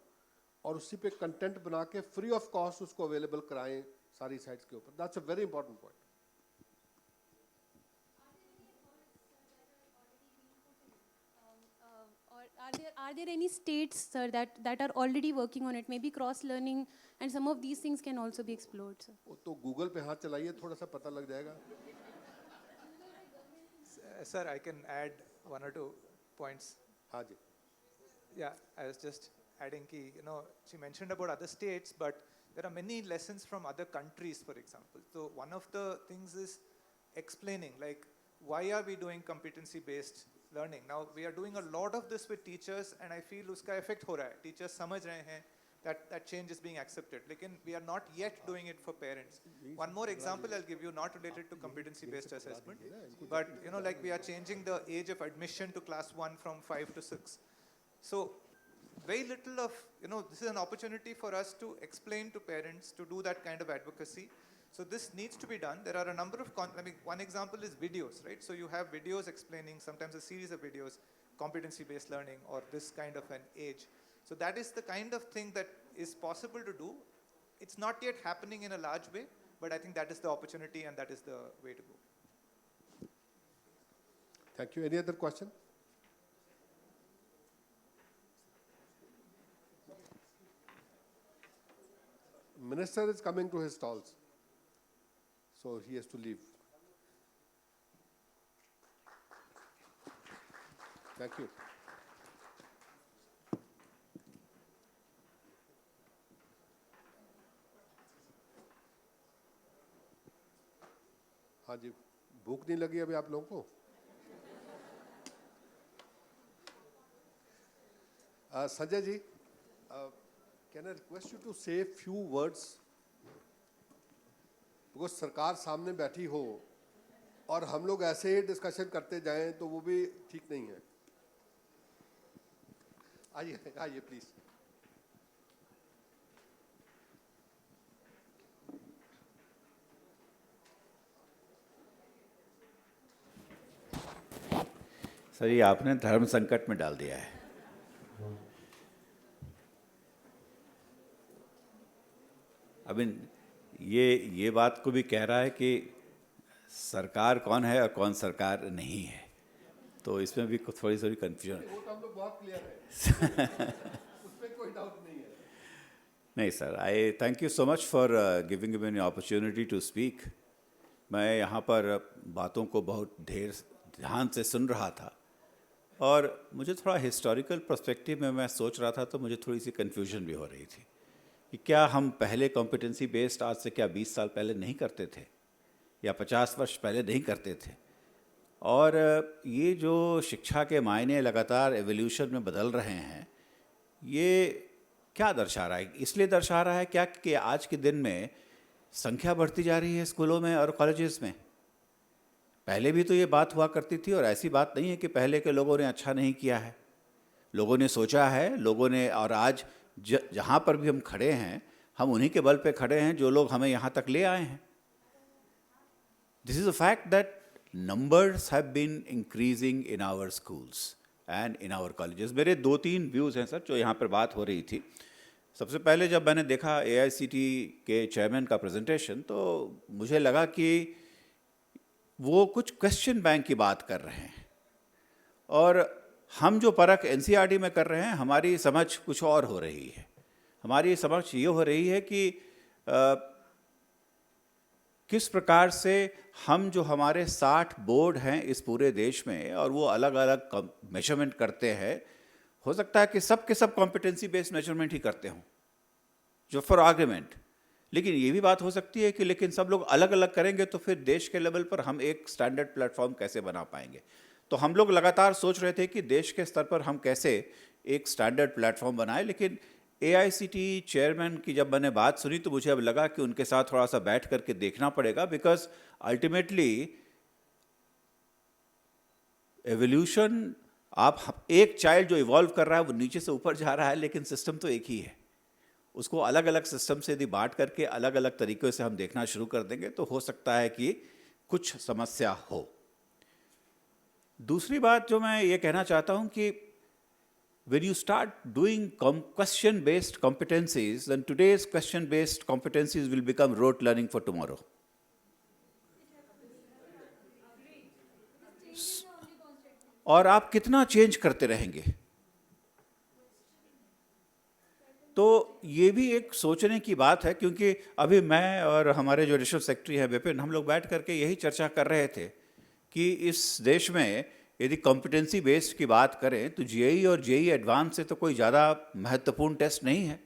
और उसी पे कंटेंट बना के फ्री ऑफ कॉस्ट उसको अवेलेबल कराएं सारी साइट्स के ऊपर. That's a very important point.
Are there any states, sir, that are already working on it? Maybe cross-learning and some of these things can also be explored, sir.
वो तो Google पे हाथ चलाइए, थोड़ा सा पता लग जाएगा.
Sir, I can add one or two points.
हाँ जी.
Yeah, I was just adding ki, she mentioned about other states, but there are many lessons from other countries, for example. So one of the things is explaining, like, why are we doing competency-based learning? Now, we are doing a lot of this with teachers, and I feel uska effect ho raha hai. Teachers samajh rahe hain that change is being accepted. Lekin we are not yet doing it for parents. One more example I'll give you, not related to competency-based assessment, but like we are changing the age of admission to class 1 from 5 to 6. So very little of, this is an opportunity for us to explain to parents, to do that kind of advocacy. So this needs to be done. There are a number of, one example is videos, right? So you have videos explaining, sometimes a series of videos, competency-based learning or this kind of an age. So that is the kind of thing that is possible to do. It's not yet happening in a large way, but I think that is the opportunity and that is the way to go.
Thank you. Any other question? Minister is coming to his stalls, so he has to leave. Thank you. हाँ जी, भूख नहीं लगी अभी आप लोगों को? Sanjay ji, can I request you to say few words? Because सरकार सामने बैठी हो और हम लोग ऐसे ही डिस्कशन करते जाएं तो वो भी ठीक नहीं है. आइए प्लीज.
सर ये आपने धर्म संकट में डाल दिया है. अभी ये बात को भी कह रहा है कि सरकार कौन है और कौन सरकार नहीं है, तो इसमें भी थोड़ी कंफ्यूजन.
वो तो हम लोग बहुत क्लियर है. उसमें कोई डाउट नहीं है.
नहीं sir, I thank you so much for giving me an opportunity to speak. मैं यहाँ पर बातों को बहुत ध्यान से सुन रहा था और मुझे थोड़ा हिस्टोरिकल पर्सपेक्टिव में मैं सोच रहा था, तो मुझे थोड़ी सी कन्फ्यूजन भी हो रही थी कि क्या हम पहले कॉम्पिटेंसी बेस्ड आज से क्या 20 साल पहले नहीं करते थे या 50 वर्ष पहले नहीं करते थे. और ये जो शिक्षा के मायने लगातार एवोल्यूशन में बदल रहे हैं, ये क्या दर्शा रहा है? इसलिए दर्शा रहा है क्या कि आज के दिन में संख्या बढ़ती जा रही है स्कूलों में और कॉलेजेस में. पहले भी तो ये बात हुआ करती थी और ऐसी बात नहीं है कि पहले के लोगों ने अच्छा नहीं किया है. लोगों ने सोचा है, लोगों ने, और आज जहाँ पर भी हम खड़े हैं, हम उन्हीं के बल पे खड़े हैं जो लोग हमें यहाँ तक ले आए हैं. This is a fact that numbers have been increasing in our schools and in our colleges. मेरे 2-3 व्यूज़ हैं सर जो यहाँ पर बात हो रही थी. सबसे पहले जब मैंने देखा AICT के चेयरमैन का प्रेजेंटेशन, तो मुझे लगा कि वो कुछ क्वेश्चन बैंक की बात कर रहे हैं और हम जो परख NCERT में कर रहे हैं, हमारी समझ कुछ और हो रही है. हमारी समझ ये हो रही है कि किस प्रकार से हम जो हमारे 60 बोर्ड हैं इस पूरे देश में और वो अलग अलग मेजरमेंट करते हैं, हो सकता है कि सब के सब कॉम्पिटेंसी बेस्ड मेजरमेंट ही करते हों जो फॉर आर्ग्यूमेंट. लेकिन ये भी बात हो सकती है कि लेकिन सब लोग अलग अलग करेंगे तो फिर देश के लेवल पर हम एक स्टैंडर्ड प्लेटफॉर्म कैसे बना पाएंगे. तो हम लोग लगातार सोच रहे थे कि देश के स्तर पर हम कैसे एक स्टैंडर्ड प्लेटफॉर्म बनाएं. लेकिन AICT चेयरमैन की जब मैंने बात सुनी तो मुझे अब लगा कि उनके साथ थोड़ा सा बैठ करके देखना पड़ेगा, बिकॉज अल्टीमेटली एवोल्यूशन, आप एक चाइल्ड जो इवॉल्व कर रहा है वो नीचे से ऊपर जा रहा है, लेकिन सिस्टम तो एक ही है. उसको अलग अलग सिस्टम से यदि बांट करके अलग अलग तरीक़ों से हम देखना शुरू कर देंगे तो हो सकता है कि कुछ समस्या हो. दूसरी बात जो मैं ये कहना चाहता हूँ कि when you start doing question-based competencies, then today's question-based competencies will become rote learning for tomorrow. और आप कितना चेंज करते रहेंगे. तो ये भी एक सोचने की बात है, क्योंकि अभी मैं और हमारे जो एडिशनल सेक्रेटरी हैं विपिन, हम लोग बैठ करके यही चर्चा कर रहे थे कि इस देश में यदि कॉम्पिटेंसी बेस्ड की बात करें तो GAE और JEE एडवांस से तो कोई ज़्यादा महत्वपूर्ण टेस्ट नहीं है.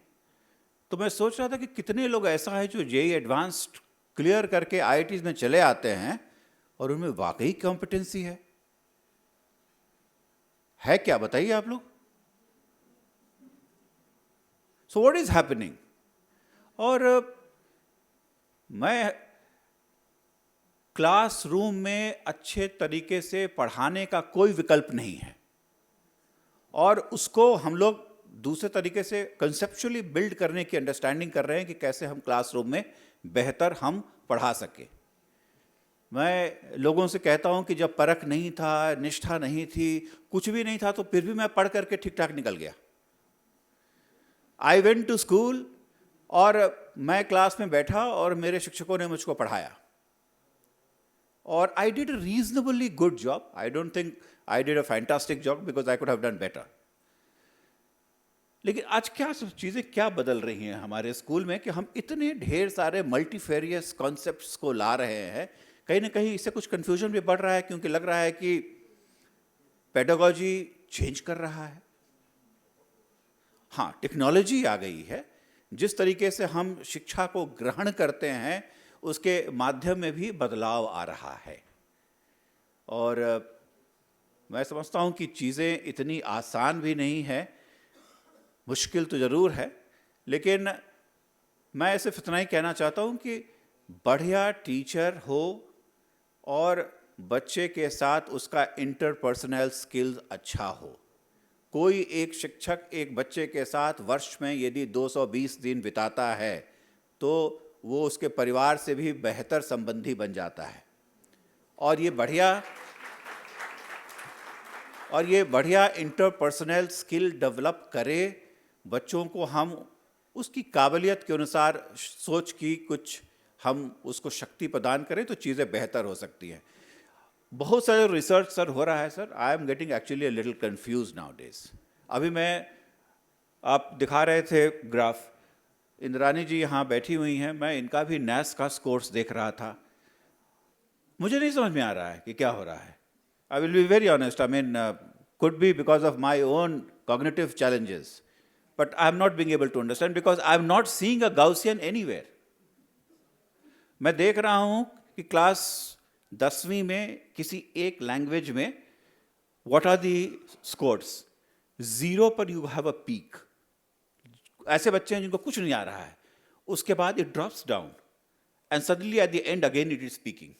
तो मैं सोच रहा था कि कितने लोग ऐसा है जो JEE एडवांस्ड क्लियर करके IITs में चले आते हैं और उनमें वाकई कॉम्पिटेंसी है क्या? बताइए आप लोग. So what is happening? और मैं क्लासरूम में अच्छे तरीके से पढ़ाने का कोई विकल्प नहीं है और उसको हम लोग दूसरे तरीके से कंसेप्चुअली बिल्ड करने की अंडरस्टैंडिंग कर रहे हैं कि कैसे हम क्लासरूम में बेहतर हम पढ़ा सके. मैं लोगों से कहता हूं कि जब परख नहीं था, निष्ठा नहीं थी, कुछ भी नहीं था, तो फिर भी मैं पढ़ करके ठीक ठाक निकल गया. आई वेंट टू स्कूल और मैं क्लास में बैठा और मेरे शिक्षकों ने मुझको पढ़ाया और I did a reasonably good job. I don't think I did a fantastic job because I could have done better. लेकिन आज क्या चीज़ें क्या बदल रही हैं हमारे स्कूल में कि हम इतने ढेर सारे मल्टीफेरियस कॉन्सेप्ट्स को ला रहे हैं. कहीं ना कहीं इससे कुछ कन्फ्यूजन भी बढ़ रहा है, क्योंकि लग रहा है कि पेडागॉजी चेंज कर रहा है. हाँ, टेक्नोलॉजी आ गई है. जिस तरीके से हम शिक्षा को ग्रहण करते हैं उसके माध्यम में भी बदलाव आ रहा है और मैं समझता हूँ कि चीज़ें इतनी आसान भी नहीं है. मुश्किल तो ज़रूर है, लेकिन मैं सिर्फ इतना ही कहना चाहता हूँ कि बढ़िया टीचर हो और बच्चे के साथ उसका इंटरपर्सनल स्किल्स अच्छा हो। कोई एक शिक्षक एक बच्चे के साथ वर्ष में यदि 220 दिन बिताता है तो वो उसके परिवार से भी बेहतर संबंधी बन जाता है। और ये बढ़िया इंटरपर्सनल स्किल डेवलप करे, बच्चों को हम उसकी काबिलियत के अनुसार सोच की कुछ हम उसको शक्ति प्रदान करें तो चीज़ें बेहतर हो सकती हैं। बहुत सारे रिसर्च सर हो रहा है sir. I am getting actually a little confuse now days. अभी आप दिखा रहे थे ग्राफ, इंद्रानी जी यहाँ बैठी हुई हैं, मैं इनका भी नैस का कोर्स देख रहा था। मुझे नहीं समझ में आ रहा है कि क्या हो रहा है। I will be very honest, I mean could be because of my own cognitive challenges, but I am not being able to understand because I am not seeing a Gaussian anywhere. मैं देख रहा हूँ कि class 10वीं में किसी एक language में what are the scores? 0 पर you have a peak. ऐसे बच्चे हैं जिनको कुछ नहीं आ रहा है, उसके बाद it drops down and suddenly at the end again it is peaking.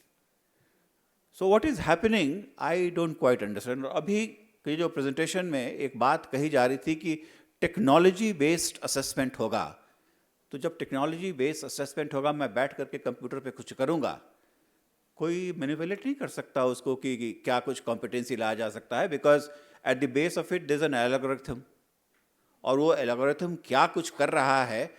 So what is happening, I don't quite understand. अभी की जो प्रेजेंटेशन में एक बात कही जा रही थी कि टेक्नोलॉजी बेस्ड असेसमेंट होगा, तो जब टेक्नोलॉजी बेस्ड असेसमेंट होगा मैं बैठ करके कंप्यूटर पे कुछ करूँगा, कोई मैनिपुलेट नहीं कर सकता उसको कि क्या कुछ कॉम्पिटेंसी लाया जा सकता है, because at the base of it there is an algorithm, और वो एल्गोरिथम क्या कुछ कर रहा है।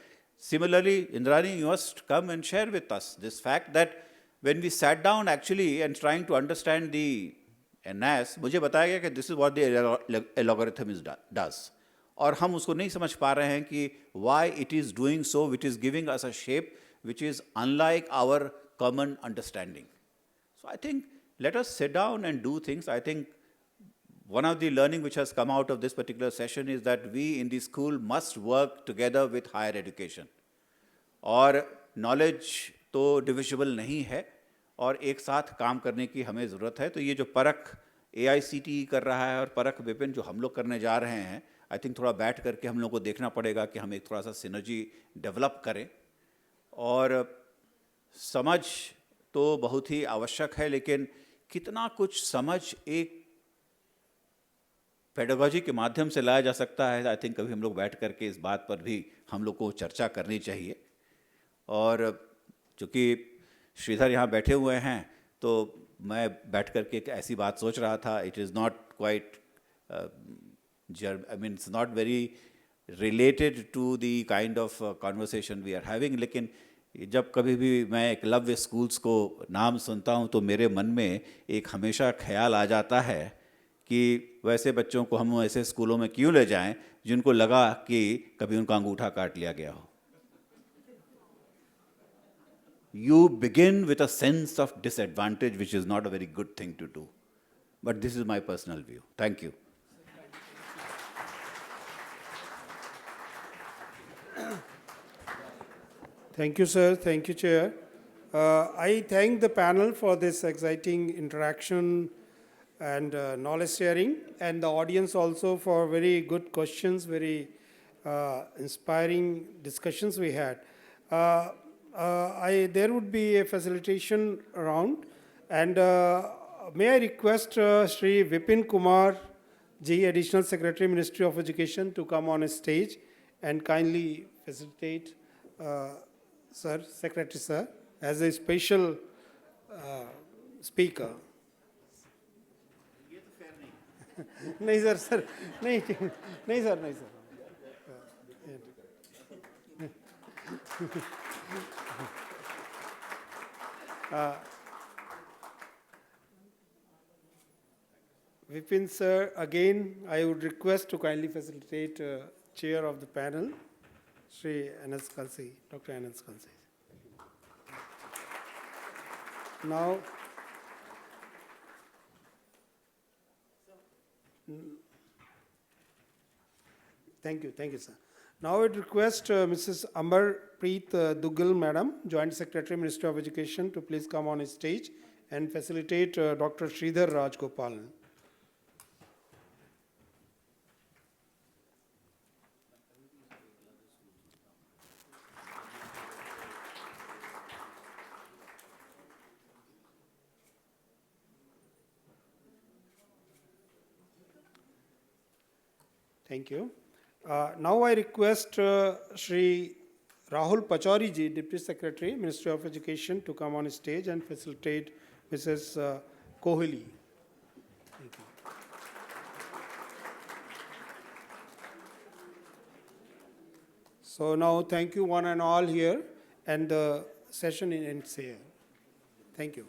Similarly Indrani, you must come and share with us this fact that when we sat down actually and trying to understand the ANNs, मुझे बताया गया कि this is what the algorithm is does, और हम उसको नहीं समझ पा रहे हैं कि why it is doing so, which is giving us a shape which is unlike our common understanding. So I think let us sit down and do things. I think one of the learning which has come out of this particular session is that we in the school must work together with higher education. और knowledge तो divisible नहीं है, और एक साथ काम करने की हमें ज़रूरत है. तो ये जो परख AICTE कर रहा है और परख विपिन जो हम लोग करने जा रहे हैं, आई थिंक थोड़ा बैठ करके हम लोग को देखना पड़ेगा कि हम एक थोड़ा सा सिनर्जी डेवलप करें. और समझ तो बहुत ही आवश्यक है, लेकिन कितना कुछ समझ एक पेडागॉजी के माध्यम से लाया जा सकता है, आई थिंक कभी हम लोग बैठ करके इस बात पर भी हम लोग को चर्चा करनी चाहिए. और चूँकि श्रीधर यहाँ बैठे हुए हैं तो मैं बैठ करके एक ऐसी बात सोच रहा था. It is not quite, I mean it's not very related to the kind of conversation we are having, लेकिन जब कभी भी मैं एकलव्य स्कूल्स को नाम सुनता हूँ तो मेरे मन में एक हमेशा ख्याल आ जाता है कि वैसे बच्चों को हम ऐसे स्कूलों में क्यों ले जाएं जिनको लगा कि कभी उनका अंगूठा काट लिया गया हो. You begin with a sense of disadvantage, which is not a very good thing to do. But this is my personal view. Thank you.
Thank you, sir. Thank you, Chair. I thank the panel for this exciting interaction and knowledge sharing, and the audience also for very good questions, very inspiring discussions we had. There would be a facilitation round, and may I request Sri Vipin Kumar Ji, Additional Secretary, Ministry of Education, to come on a stage and kindly facilitate Sir, Secretary Sir, as a special speaker. नहीं sir sir नहीं नहीं sir नहीं sir. Vipin sir, again I would request to kindly facilitate chair of the panel, Sri Anas Kalsi, Dr. Anas Kalsi. Now, thank you, sir. Now I would request Mrs. Amarpreet Duggal, Madam, Joint Secretary, Ministry of Education, to please come on stage and facilitate Dr. Sridhar Rajgopalan. Thank you. Now I request Shri Rahul Pachauri ji, Deputy Secretary, Ministry of Education, to come on stage and facilitate Mrs. Kohli. Thank you. So now thank you one and all here, and the session ends here. Thank you.